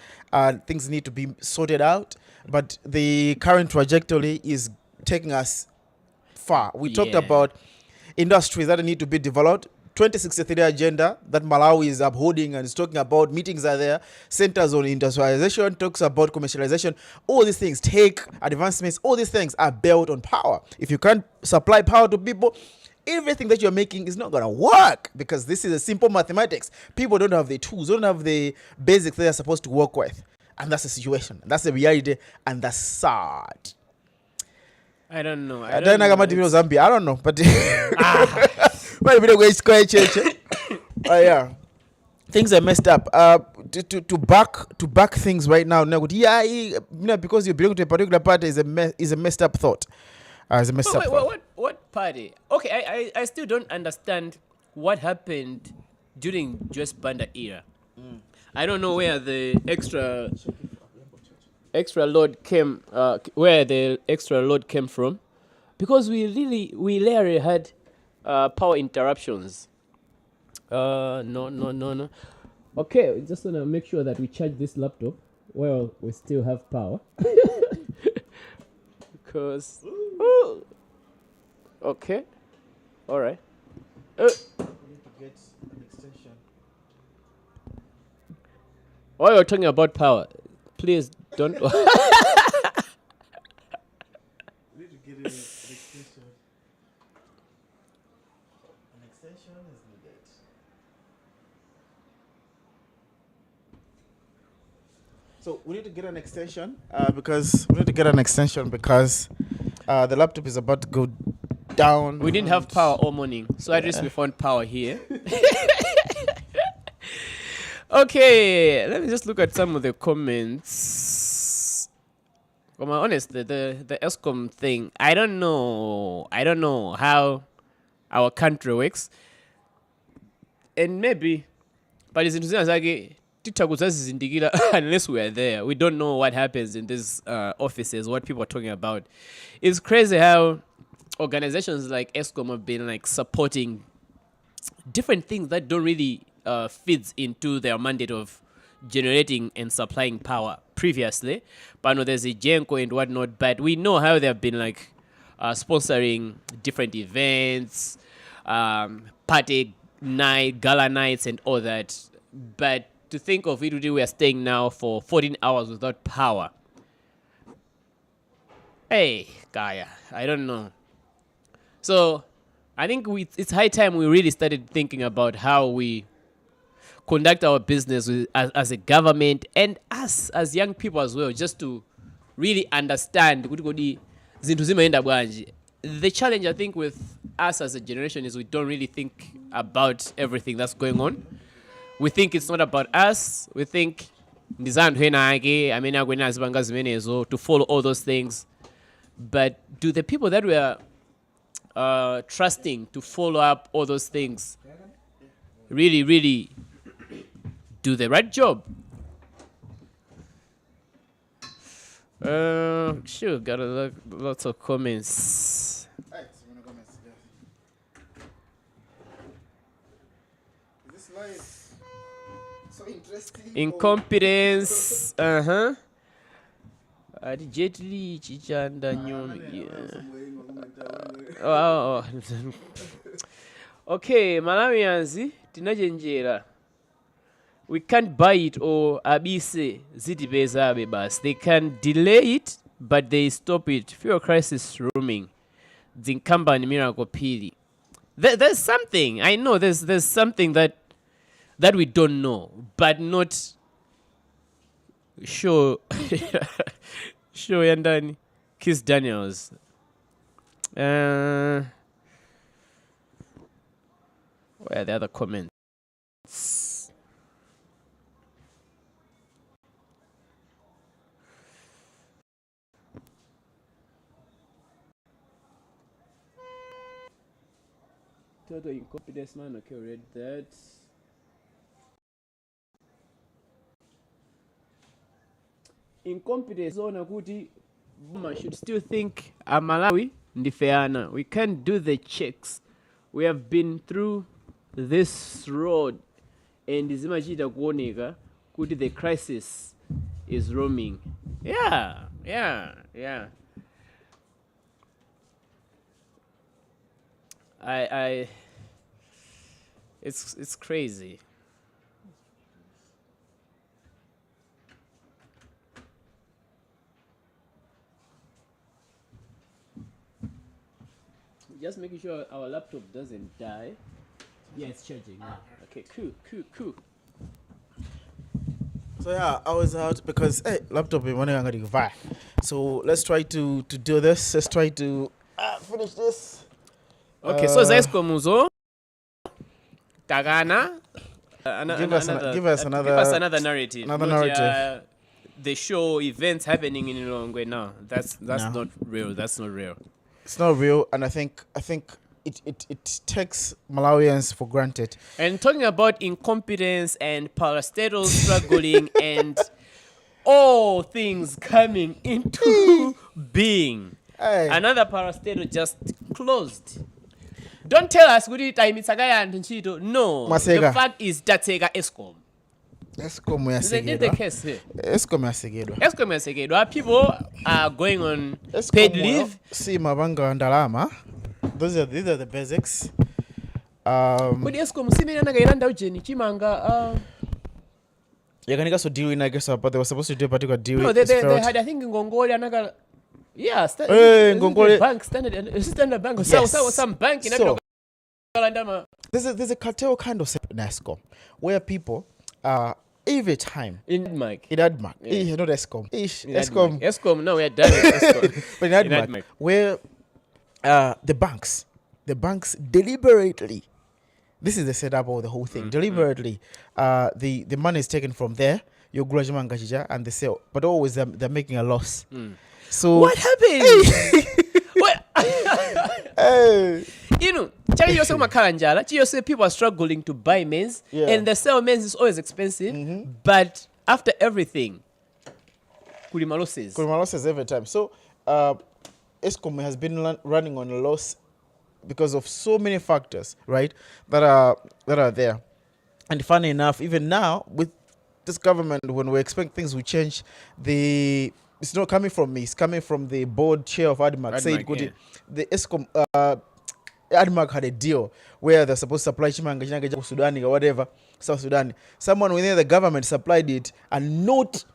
Things need to be sorted out. But the current trajectory is taking us far. We talked about industries that need to be developed. 2063 agenda that Malawi is upholding and is talking about, meetings are there, centers on industrialization, talks about commercialization. All these things, take advancements, all these things are built on power. If you can't supply power to people, everything that you're making is not going to work, because this is a simple mathematics. People don't have the tools, don't have the basics they're supposed to work with. And that's the situation. That's the reality, and that's sad. I don't know. I don't know, but yeah, things are messed up. To back things right now, because you belong to a particular party is a messed up thought. What party? Okay, I still don't understand what happened during Joyce Banda era. I don't know where the extra load came from, because we rarely had power interruptions. No. Okay, just wanna make sure that we charge this laptop while we still have power. Because okay, all right. While you're talking about power, please don't. We need to get an extension. An extension is needed. So we need to get an extension because the laptop is about to go down. We didn't have power all morning, so at least we found power here. Okay, let me just look at some of the comments. Well, honestly, the ESCOM thing, I don't know how our country works, and maybe, but it's interesting. Unless we are there, we don't know what happens in these offices, what people are talking about. It's crazy how organizations like ESCOM have been like supporting different things that don't really feeds into their mandate of generating and supplying power previously. But no, there's a Genko and whatnot. But we know how they've been like sponsoring different events, party night, gala nights, and all that. But to think of it, we are staying now for 14 hours without power. Hey, Gaia, I don't know. So I think it's high time we really started thinking about how we conduct our business as a government and us as young people as well, just to really understand the challenge I think with us as a generation is we don't really think about everything that's going on. We think it's not about us. We think to follow all those things. But do the people that we are trusting to follow up all those things really do the right job? Sure, got lots of comments. This live so interesting. Incompetence. Jet Li Chichanda Nyomi. Okay, Malawians, tinajenjera. We can't buy it or abise zitibeza bebas. They can delay it, but they stop it. Fuel crisis rooming. Zinkamba ni miracle pili. There's something. I know there's something that we don't know, but not sure. Sure, yandani. Kizz Daniels. Where are the other comments? Total incompetence, man. Okay, read that. Incompetence zona kuti Buma should still think Malawi ndifeana. We can't do the checks. We have been through this road and zimachita kuoneka kuti the crisis is roaming. Yeah. It's crazy. Just making sure our laptop doesn't die. Yeah, it's charging. Yeah. Okay, cool. So yeah, I was out because laptop is running on the. So let's try to do this. Let's try to finish this. Okay, so Zesco Muzo Tagana. Give us another narrative. Another narrative. The show events happening in Longwe now. That's not real. That's not real. It's not real, and I think it takes Malawians for granted. And talking about incompetence and parastatal struggling and all things coming into being. Hey. Another parastatal just closed. Don't tell us we time it's and Nchito. No. Masega. The fact is Datsega Escom. Escom Isn't it the case here? Escom Escom. People are going on paid leave. See Mabanga and Dalama. These are the basics. But Escom see me and I Jenny Chimanga. You're gonna so deal in I guess, but they were supposed to do a particular deal. No, they had I think in Gongolia Naga. Yeah, Standard Bank. Yes. Some bank in So, there's a cartel kind of Escom where people every time in Admac. Yeah. Not Escom. Escom, no, we are done with Escom. But in Admac, where the banks deliberately, this is the setup of the whole thing. Deliberately, the money is taken from there, your graduate and they sell, but always they're making a loss. So what happened? What? You know, people are struggling to buy maize, and the sell maize is always expensive. But after everything, kulima losses every time. So Escom has been running on a loss because of so many factors, right? That are there. And funny enough, even now with this government, when we expect things will change, it's not coming from me. It's coming from the board chair of Admac. The Escom, Admac had a deal where they're supposed to supply Chimanga, Sudan or whatever, South Sudan. Someone within the government supplied it and not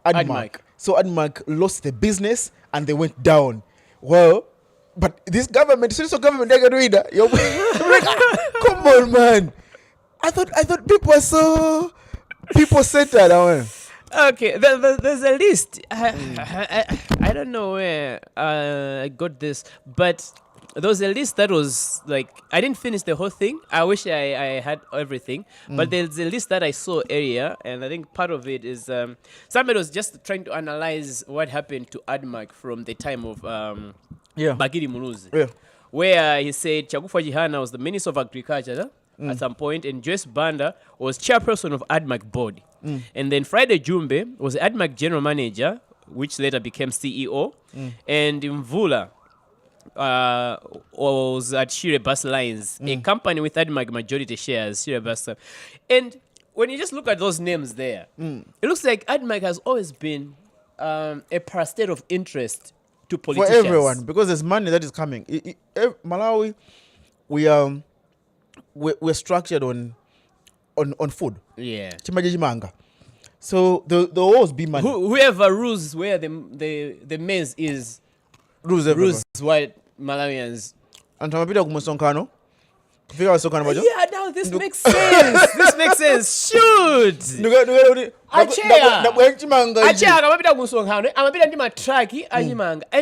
Admac. So Admac lost the business and they went down. Well, but this government, since the government, they're going to do it. Come on, man. I thought people were so people-centered. Okay, there's a list. I don't know where I got this, but there was a list that was like, I didn't finish the whole thing. I wish I had everything, but there's a list that I saw earlier, and I think part of it is somebody was just trying to analyze what happened to Admac from the time of Bakiri Munuzi, where he said Chakufa Jihana was the Minister of Agriculture at some point, and Joyce Banda was chairperson of Admac board. And then Friday Jumbe was the Admac general manager, which later became CEO. And Mvula was at Shire Bus Lines, a company with Admac majority shares, Shire Bus. And when you just look at those names there, it looks like Admac has always been a parastate of interest to politicians. For everyone, because there's money that is coming. Malawi, we're structured on food. Yeah. Chimanga. So there will always be money. Whoever rules where the maize is rules white Malawians. And Tamapita Kumusonkano. Yeah, now this makes sense. This makes sense. Shoot. And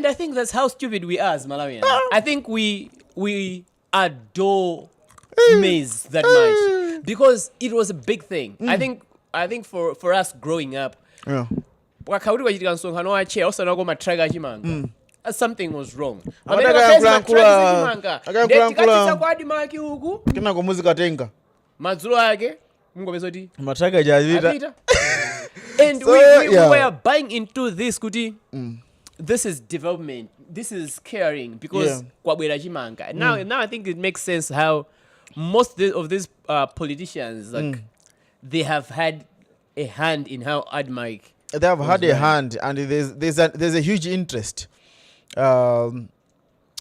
I think that's how stupid we are as Malawians. I think we adore maize that much because it was a big thing. I think for us growing up, something was wrong. And we were buying into this, Kuti. This is development. This is caring because now I think it makes sense how most of these politicians they have had a hand in how Admac. They have had a hand, and there's a huge interest in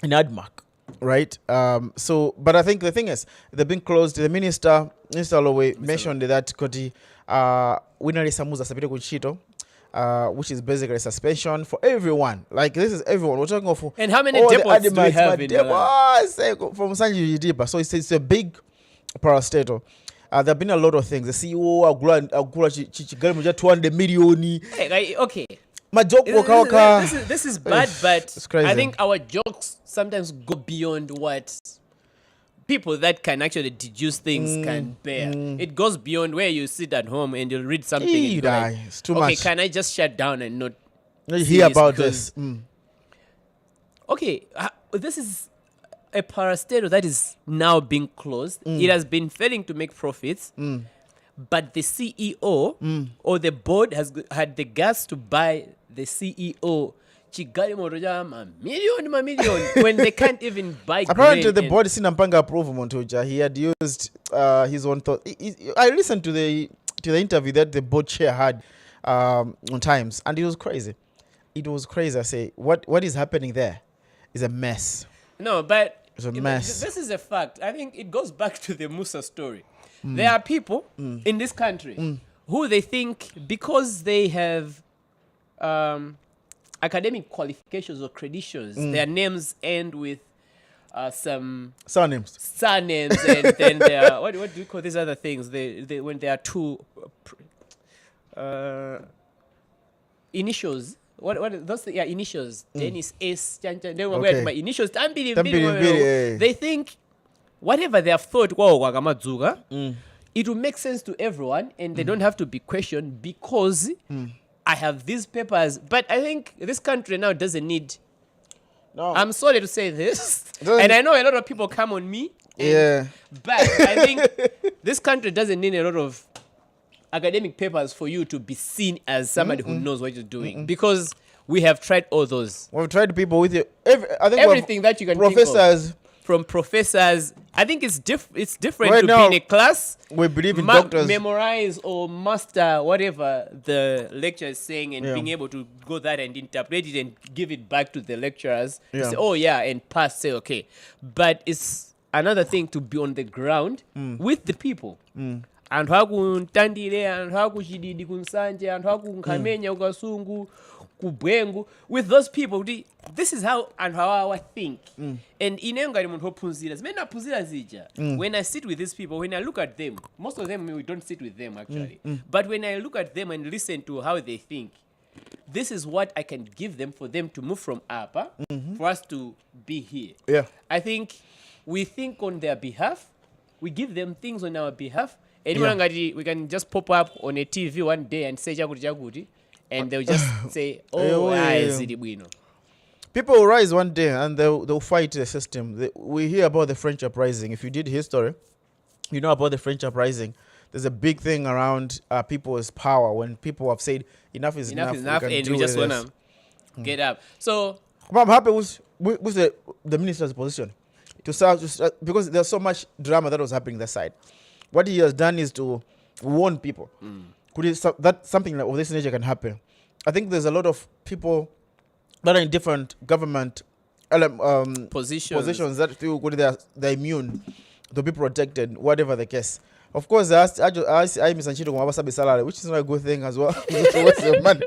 Admac, right? But I think the thing is, they've been closed. The Minister Lowe mentioned that Koti Winari Samuza Sapite Kuchito, which is basically a suspension for everyone. Like, this is everyone. We're talking of. And how many depots do we have in from Sanji Dipa. So it's a big parastatal. There have been a lot of things. The CEO Agula 200 million. Okay. My joke this is bad, but I think our jokes sometimes go beyond what people that can actually deduce things can bear. It goes beyond where you sit at home and you'll read something and you're like, it's too much. Can I just shut down and not hear about this? Okay, this is a parastatal that is now being closed. It has been failing to make profits, but the CEO or the board has had the guts to buy the CEO million when they can't even buy. Apparently the board Sinampanga approval Montoja. He had used his own thought. I listened to the interview that the board chair had on Times, and it was crazy. It was crazy. I say, what is happening there is a mess. No, but it's a mess. This is a fact. I think it goes back to the Mussa story. There are people in this country who they think because they have academic qualifications or credentials, their names end with some surnames, and then they are, what do you call these other things? They when they are two initials. What those initials? Dennis S. My initials. They think whatever they have thought, it will make sense to everyone, and they don't have to be questioned because I have these papers. But I think this country now doesn't need. No. I'm sorry to say this, and I know a lot of people come on me. But I think this country doesn't need a lot of academic papers for you to be seen as somebody who knows what you're doing, because we have tried all those. We've tried people with you. Everything that you can professors. Think of. From professors, I think it's different right to now, be in a class. We believe in doctors. Memorize or master whatever the lecturer is saying, and being able to go there and interpret it and give it back to the lecturers. Say, and pass. Say okay, but it's another thing to be on the ground with the people. anthu akuntandire, anthu akuchididi kunsanje, anthu akunkamenya ukasungu kubwengu with those people. This is how and how I think. And inenga munhu ophunzira. Zimene aphunzira zija. When I sit with these people, when I look at them, most of them we don't sit with them actually. But when I look at them and listen to how they think, this is what I can give them for them to move from upper for us to be here. Yeah. I think we think on their behalf. We give them things on our behalf. Anyone we can just pop up on a TV one day and say jaguti, and they'll just say, People will rise one day and they'll fight the system. We hear about the French uprising. If you did history, you know about the French uprising. There's a big thing around people's power when people have said enough is enough, and we just want to get up. So I'm happy with the minister's position to start, because there's so much drama that was happening that side. What he has done is to warn people. That something of this nature can happen. I think there's a lot of people that are in different government positions that feel good, they're immune to be protected, whatever the case. Of course, I salary, which is not a good thing as well. Money.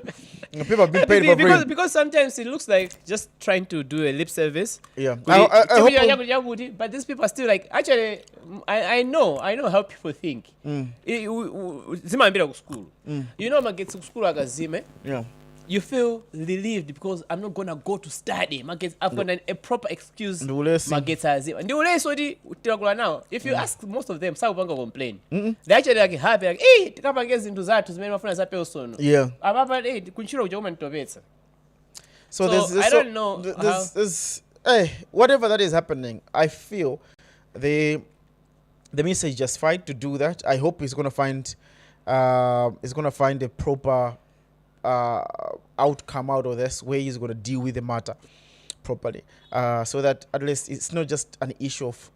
People have been paid for free. Because sometimes it looks like just trying to do a lip service. Yeah. But these people are still like, actually, I know how people think. Zima school. You know, I'm to school like a zime. Yeah. You feel relieved because I'm not gonna go to study. I've got a proper excuse. Now, if you ask most of them, some will complain. They actually like happy, like, hey, into that to yeah. So I don't know. There's whatever that is happening, I feel the minister is just fine to do that. I hope he's gonna find a proper outcome out of this, where he's going to deal with the matter properly, so that at least it's not just an issue of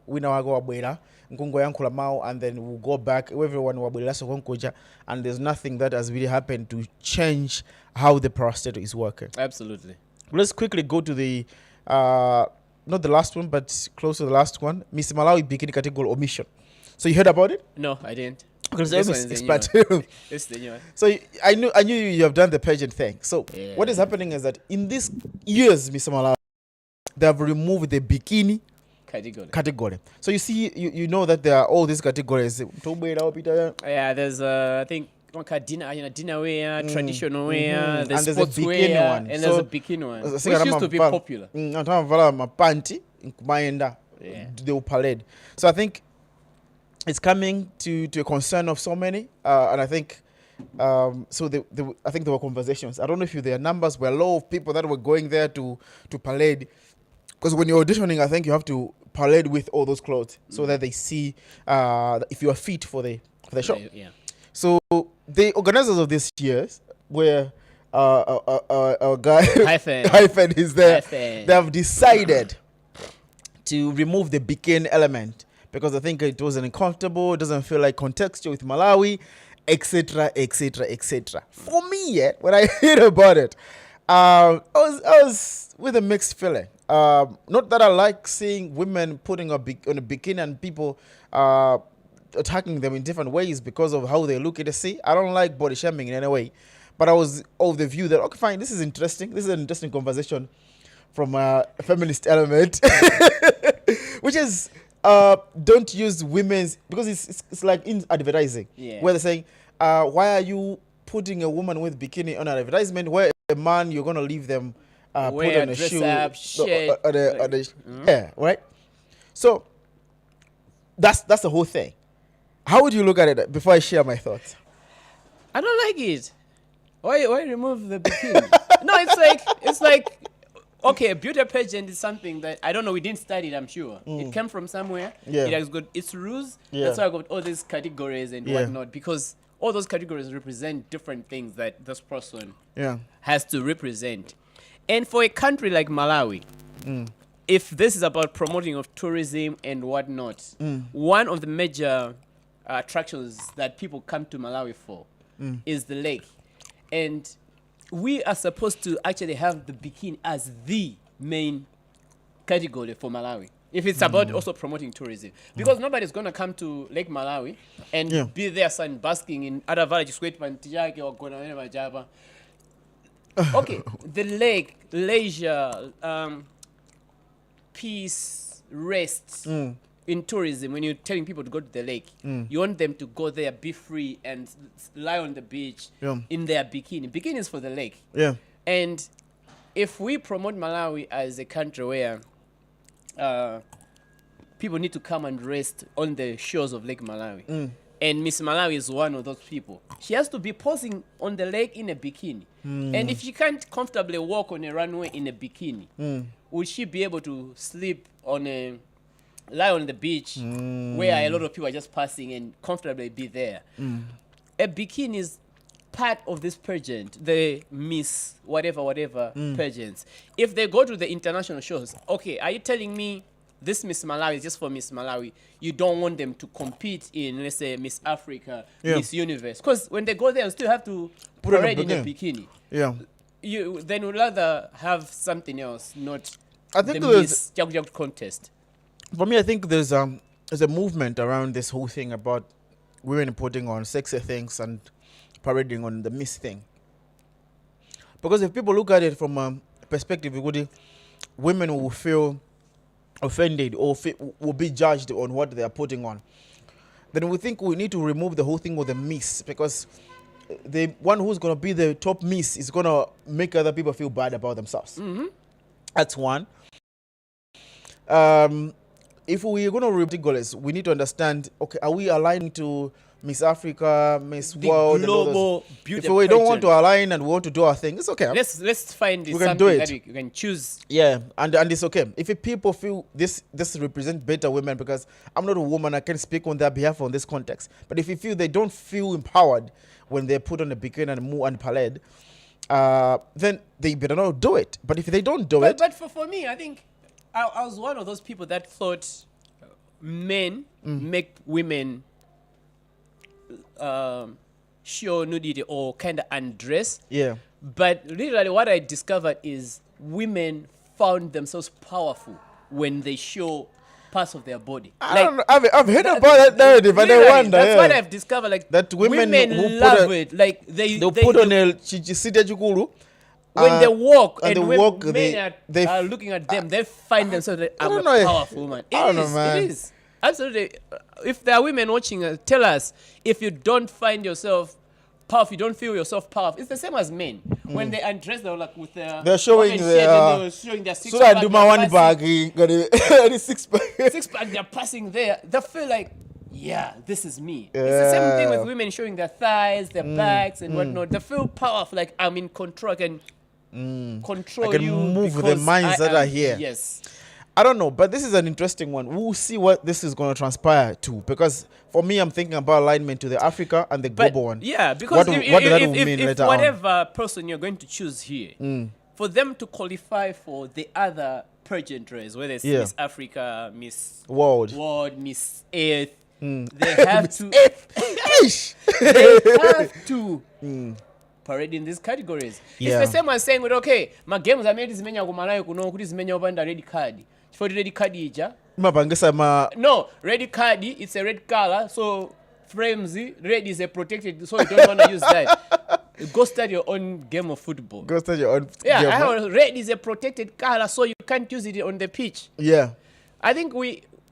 we now go abwera nkungo yankula mao and then we'll go back everyone wabwera so konkoja, and there's nothing that has really happened to change how the prostate is working. Absolutely. Let's quickly go to the not the last one but close to the last one, Miss Malawi bikini category omission. So you heard about it? No, I didn't. Because This is the new one. So I knew you have done the pageant thing. So what is happening is that in these years, Mr. Malawi, they have removed the bikini category. So you see, you know that there are all these categories. Yeah, there's I think dinner wear, traditional wear, there's and sports there's a bikini wear, one. and So, there's a bikini one, which used to be popular. They will parade. So I think it's coming to a concern of so many, and I think so. I think there were conversations. I don't know if their numbers were low of people that were going there to parade, because when you're auditioning, I think you have to parade with all those clothes so that they see if you are fit for the show. Yeah. So the organizers of this year's were a guy hyphen is there. They have decided to remove the bikini element, because I think it was uncomfortable, it doesn't feel like contextual with Malawi, etc., etc., etc. For me, when I heard about it, I was with a mixed feeling. Not that I like seeing women putting on a bikini and people attacking them in different ways because of how they look at the sea. I don't like body shaming in any way. But I was of the view that, okay, fine, this is interesting. This is an interesting conversation from a feminist element, which is don't use women's, because it's like in advertising, where they're saying, why are you putting a woman with bikini on an advertisement where a man, you're going to leave them put on a shoe, yeah, right? So that's the whole thing. How would you look at it before I share my thoughts? I don't like it. Why remove the bikini? No, it's like okay, a beauty pageant is something that I don't know. We didn't study it. I'm sure it came from somewhere. Yeah. It has got its rules. Yeah. That's why I got all these categories and whatnot, because all those categories represent different things that this person has to represent. And for a country like Malawi, if this is about promoting of tourism and whatnot, one of the major attractions that people come to Malawi for is the lake. And we are supposed to actually have the bikini as the main category for Malawi, if it's about also promoting tourism. Because nobody's going to come to Lake Malawi and be there sun basking in other villages, or Okay, the lake, leisure, peace, rest in tourism. When you're telling people to go to the lake, you want them to go there, be free, and lie on the beach in their bikini. Bikini is for the lake. Yeah. And if we promote Malawi as a country where people need to come and rest on the shores of Lake Malawi, and Miss Malawi is one of those people, she has to be posing on the lake in a bikini. And if she can't comfortably walk on a runway in a bikini, would she be able to sleep lie on the beach where a lot of people are just passing and comfortably be there? A bikini is part of this pageant, the Miss whatever pageants. If they go to the international shows, okay, are you telling me this Miss Malawi is just for Miss Malawi? You don't want them to compete in, let's say, Miss Africa, Miss Universe? Because when they go there, you still have to parade in a bikini. Yeah. You then would rather have something else, not I think the Miss Jog contest. For me, I think there's a movement around this whole thing about women putting on sexy things and parading on the Miss thing. Because if people look at it from a perspective, women will feel offended or will be judged on what they are putting on. Then we think we need to remove the whole thing with the Miss, because the one who's going to be the top Miss is going to make other people feel bad about themselves. That's one. If we're going to remove goals, we need to understand, okay, are we aligning to Miss Africa, Miss The World, global beauty if we don't want pageant. to align and we want to do our thing, it's okay. Let's find We can something do it. that we can choose. Yeah, and it's okay. If people feel this represents better women, because I'm not a woman, I can't speak on their behalf on this context. But if you feel they don't feel empowered when they put on a bikini and move and parade, then they better not do it. But if they don't do it, But for me, I think I was one of those people that thought men make women show nudity or kind of undress. yeah. But literally what I discovered is women found themselves powerful when they show parts of their body. I don't know. I've heard about that narrative, and I literally, wonder. that's yeah, what I've discovered. Like that women who put love it. Like they'll put on a chichisida chukuru. when they walk and and they when walk, men they are looking at them, they find themselves like, I I'm a don't know. powerful woman. I don't know, man. It is. Absolutely. If there are women watching, tell us if you don't find yourself powerful, you don't feel yourself powerful. It's the same as men. When they undress, they're like with their They're showing open their, shirt and they were showing their six so that I pack, do they're my one passing- bag, he got a 6 pack. six pack, they're passing there. They feel like, yeah, this is me. It's the same thing with women showing their thighs, their backs, and whatnot. They feel powerful, like I'm in control. I can control I can you. move the because minds I that are am- here. Yes. I don't know, but this is an interesting one. We'll see what this is going to transpire to, because for me, I'm thinking about alignment to the Africa and the But global one. yeah, because What if, that if, will if, mean if later on. whatever person you're going to choose here, for them to qualify for the other pageantries, whether it's Yeah. Miss Africa, Miss World. World, Miss Earth, they have to Ish. they have to parade in these categories. Yeah. It's the same as saying, well, okay, my games are made zimenya kumalayo kuno kuti zimenya upanda red card. For the red card ija. Mapangisa ma No, red card, it's a red color, so frames, red is a protected, so you don't want to use that. Go start your own game of football. go start your own Yeah, game, I man. know, red is a protected color, so you can't use it on the pitch. Yeah. I think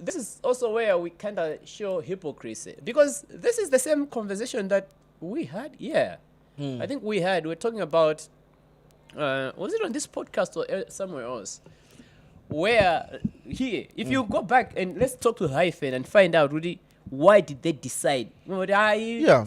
this is also where we kind of show hypocrisy, because this is the same conversation that we had. Yeah, I think we're talking about, was it on this podcast or somewhere else? Where here, if you go back and let's talk to Hyphen and find out really why did they decide? Yeah.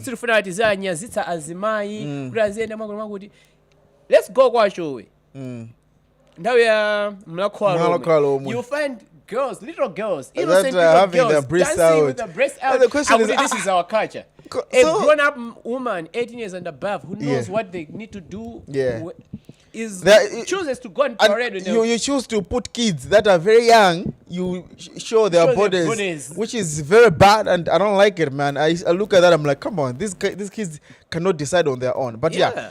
Let's go kwa show. Now we are Mlakwalo. you find girls, little girls, That, innocent little having girls their breasts dancing out. with their breasts And out. the question is, this is our culture. A so- grown-up woman, 18 years and above, who knows Yeah. what they need to do, Yeah. chooses to go and parade with And them. you choose to put kids that are very young, you show their bodies, which is very bad, and I don't like it, man. I look at that, I'm like, come on, these kids cannot decide on their own. But yeah,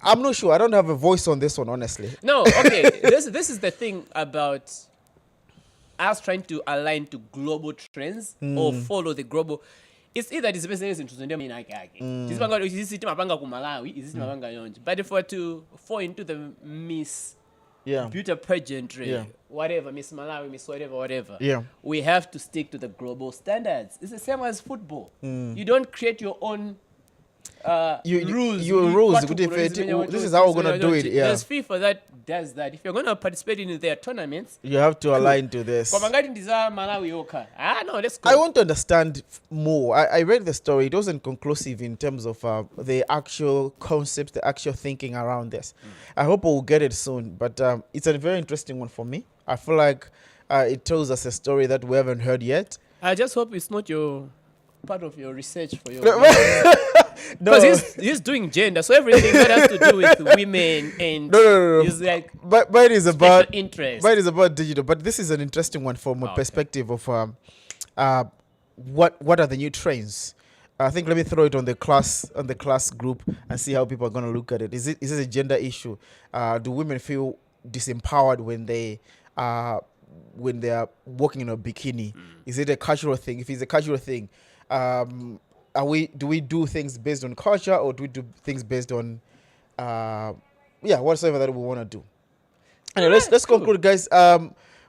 I'm not sure. I don't have a voice on this one, honestly. No, okay. this is the thing about us trying to align to global trends or follow the global. it's either this person is interested in this mapanga ku Malawi, is this mapanga yonje. But if we're to fall into the Miss beauty pageantry, whatever, Miss Malawi, Miss whatever, we have to stick to the global standards. It's the same as football. You don't create your own rules. This is how we're gonna do it. There's FIFA that does that. If you're gonna participate in their tournaments, you have to align to this. No, let's go. I want to understand more. I read the story. It wasn't conclusive in terms of the actual concept, the actual thinking around this. I hope we'll get it soon. But it's a very interesting one for me. I feel like it tells us a story that we haven't heard yet. I just hope it's not your part of your research for your because he's doing gender, so everything that has to do with women and is like but it is about interest. But it is about digital. But this is an interesting one from a perspective of what are the new trends. I think let me throw it on the class group and see how people are going to look at it. Is it a gender issue? Do women feel disempowered when they are walking in a bikini? Is it a cultural thing? If it's a cultural thing, do we do things based on culture, or do we do things based on whatsoever that we want to do? Anyway, let's conclude, guys.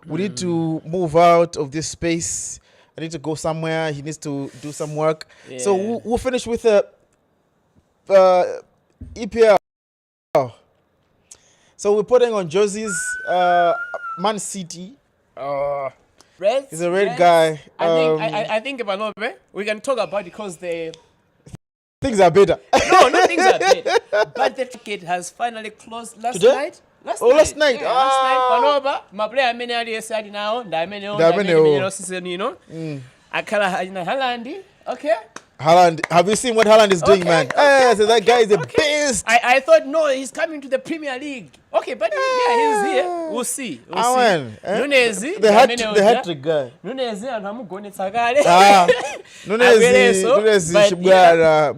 We need to move out of this space. I need to go somewhere. He needs to do some work. So we'll finish with EPL. So we're putting on jerseys. Man City. He's a red guy. I think we can talk about it because the things are better. No, things are better. But the ticket has finally closed last night. Last night. Panoba, my player many already now. Akala Haaland. Okay. Haaland, have you seen what Haaland is doing, man? Okay, so that guy is the best. I thought, no, he's coming to the Premier League. Okay, but he's here. We'll see. Nunez, the hat-trick guy. Nunez, Nunez, Shibara,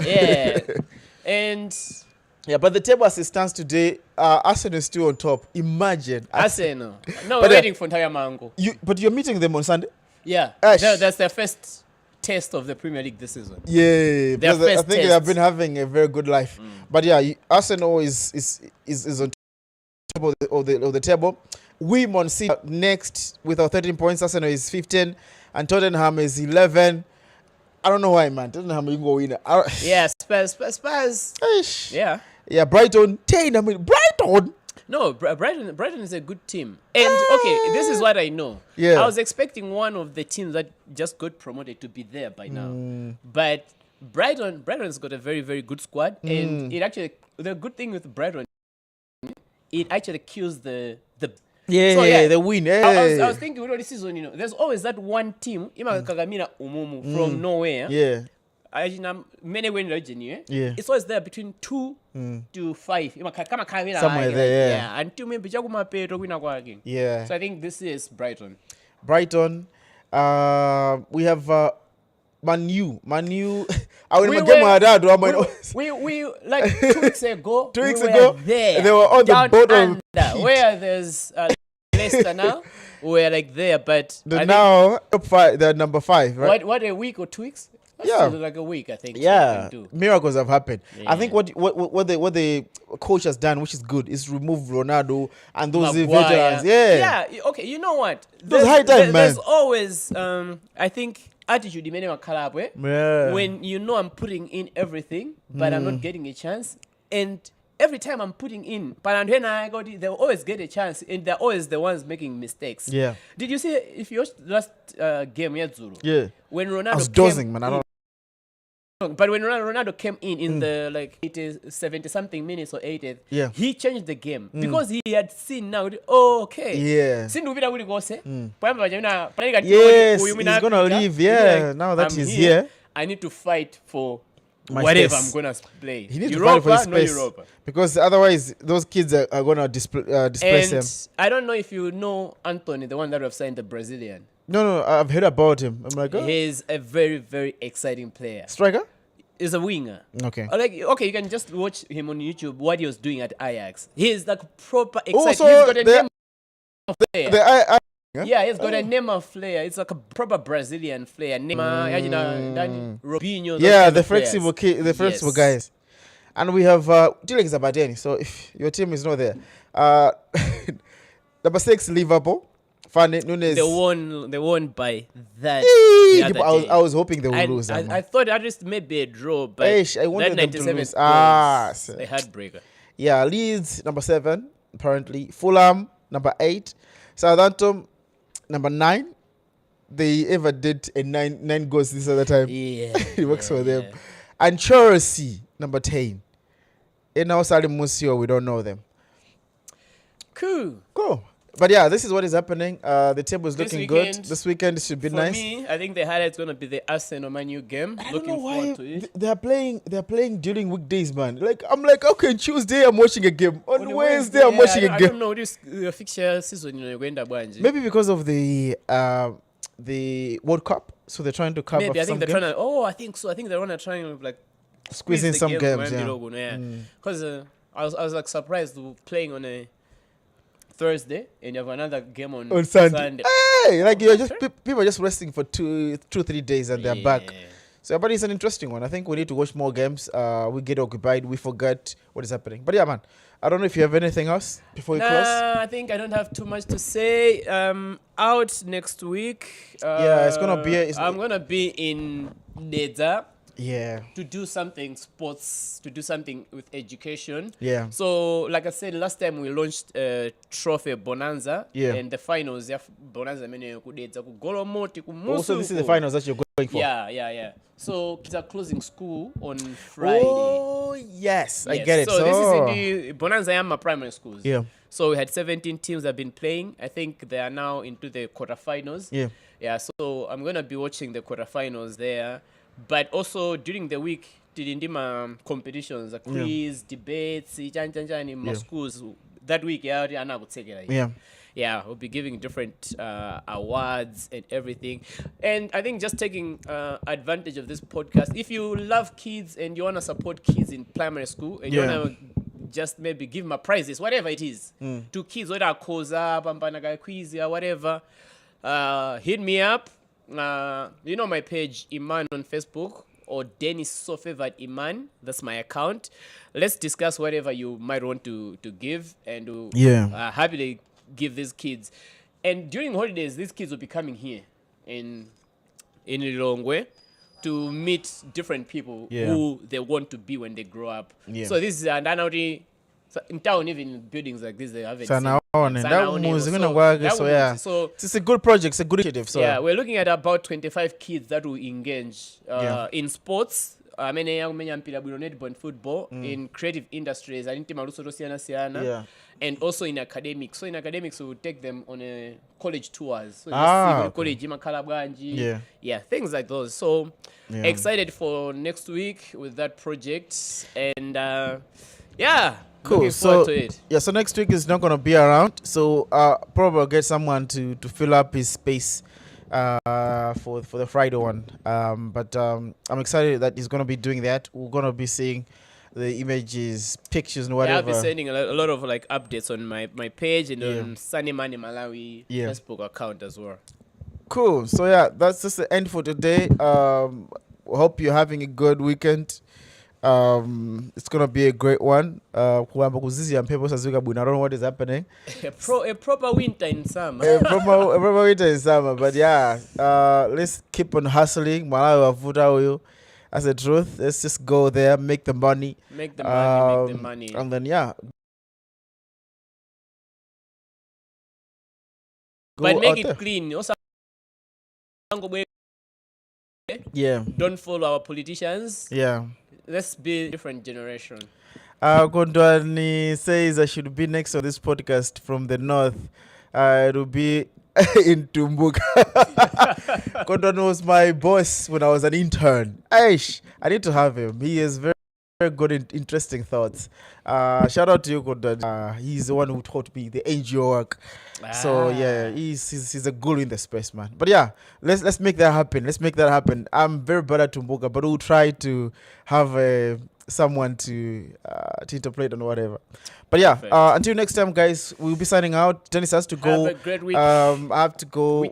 yeah. And but the table as it stands today, Arsenal is still on top. Imagine. Arsenal. No, we're waiting for Ntaya Mango. But you're meeting them on Sunday? Yeah. That's their first test of the Premier League this season. Yeah, because I think they have been having a very good life. But yeah, Arsenal is on top of the table. We Man City next with our 13 points. Arsenal is 15 and Tottenham is 11. I don't know why, man. Tottenham you go win. Yeah, Spurs. Yeah, Brighton 10. I mean, Brighton. No, Brighton is a good team. And, okay, this is what I know. Yeah. I was expecting one of the teams that just got promoted to be there by now. But Brighton's got a very, very good squad. And the good thing with Brighton, it actually kills the the win. I was thinking, this season, there's always that one team, from nowhere. Yeah. It's always there between 2 to 5. Somewhere there, yeah. Until maybe yeah. So I think this is Brighton. We have Man U. I We like 2 weeks ago. There. They were on the bottom. Where there's Leicester now. We're like there, but now they're number 5, right? What a week or 2 weeks? Like a week, I think. Yeah, miracles have happened. Yeah. I think what the coach has done, which is good, is remove Ronaldo and those veterans. Yeah. Okay, you know what? There's high time, man. There's always, I think, attitude when you know I'm putting in everything, but I'm not getting a chance. And every time I'm putting in, they'll always get a chance, and they're always the ones making mistakes. Yeah. Did you see, if you watched last game, Zuru? Yeah. When Ronaldo I was dozing, man. But when Ronaldo came in the it is 70 something minutes or 80th, he changed the game because he had seen now. Okay. Yeah. Yes, he's gonna leave. Yeah. Now that he's here, I need to fight for my whatever space. I'm gonna play. He needs to fight for his space, because otherwise those kids are gonna displace him. I don't know if you know Anthony, the one that have signed the Brazilian. No, I've heard about him. I'm like, he's a very, very exciting player. Striker? He's a winger. Okay. You can just watch him on YouTube, what he was doing at Ajax. He's like proper exciting. Also, he's got a name of player. Yeah, he's got a Neymar flair. It's like a proper Brazilian flair. Neymar, you know, Robinho. Yeah, the flexible guys. And we have Dilek Zabadeni. So if your team is not there, number 6 Liverpool. Fanny Nunes. They won by that. The other day. I was hoping they would lose. I thought at least maybe a draw, but I wanted that them to 97 lose. was a heartbreaker. Yeah, Leeds number 7 apparently. Fulham number 8. Southampton number 9. They ever did a 9 goals this other time. Yeah, it works for them. And Chelsea number 10. In our Salim Mussa, we don't know them. Cool. But yeah, this is what is happening. The table is looking good. This weekend should be nice. For me, I think the highlight's gonna be the Arsenal Man U game. I Looking don't know why forward to it. they're playing during weekdays, man. I'm like, okay, Tuesday I'm watching a game. On Wednesday I'm watching a game. I don't know this fixture season, going to Banji. Maybe because of the World Cup, so they're trying to cover. Maybe I think some they're games. trying to. Oh, I think so. I think they're gonna try and like squeeze in some games. Yeah. Because I was like surprised playing on a Thursday and you have another game on Sunday. Hey, like you're just people are just resting for 2-3 days and they're back. So, but it's an interesting one. I think we need to watch more games. We get occupied. We forget what is happening. But yeah, man, I don't know if you have anything else before we close. I think I don't have too much to say. Out next week. It's gonna be. I'm gonna be in Nedza. Yeah. To do something sports, to do something with education. Yeah. So, like I said, last time we launched Trophy Bonanza. Yeah. And the finals, Bonanza Also, this is the finals that you're going for. Yeah. So, kids are closing school on Friday. Oh, yes. I get it. So, this is in the Bonanza Yama primary schools. Yeah. So, we had 17 teams that have been playing. I think they are now into the quarterfinals. Yeah. Yeah, so I'm going to be watching the quarterfinals there. But also during the week, didn't competitions, quiz, debates, in my schools. That week, we'll be giving different awards and everything. And I think just taking advantage of this podcast, if you love kids and you want to support kids in primary school and you want to just maybe give them prizes, whatever it is, to kids, whether Koza, Pampanaga quiz, or whatever, hit me up. You know my page Iman on Facebook or Dennis So Favored Iman. That's my account. Let's discuss whatever you might want to give and happily give these kids. And during holidays, these kids will be coming here in Lilongwe to meet different people who they want to be when they grow up. So this is in town, even buildings like this, they have it. So it's a good project, it's a good initiative. So yeah, we're looking at about 25 kids that will engage in sports. In football, in creative industries, and also in academics. So in academics, we will take them on a college tours. So college, things like those. So excited for next week with that project, and cool. So so next week is not going to be around. So probably I'll get someone to fill up his space for the Friday one. But I'm excited that he's going to be doing that. We're going to be seeing the images, pictures, and whatever. I'll be sending a lot of like updates on my page and on Sunny Money Malawi Facebook account as well. Cool. So that's just the end for today. Hope you're having a good weekend. It's gonna be a great one. I don't know what is happening. A proper winter in summer. a proper winter in summer. But let's keep on hustling. That's the truth. Let's just go there, make the money. Make the money. And then but make it clean. Also, don't follow our politicians. Let's be a different generation. Gondwani says I should be next on this podcast from the north. It will be in Tumbuka. Gondwani was my boss when I was an intern. I need to have him. He has very, very good and interesting thoughts. Shout out to you, Gondwani. He's the one who taught me the NGO work. So he's a guru in the space, man. But let's make that happen. I'm very bad at Tumbuka, but we'll try to have a someone to interpret and whatever. But yeah, Perfect. until next time, guys, we'll be signing out. Dennis has to go. Have a great week. I have to go.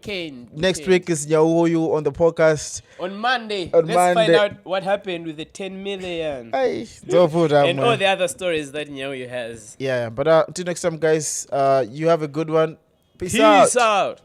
Next week is Nyawoyu on the podcast. On Monday. On Let's Monday. find out what happened with the 10 million. Hey, don't put that, And man. all the other stories that Nyawoyu has. Yeah, but until next time, guys, you have a good one. Peace Peace out.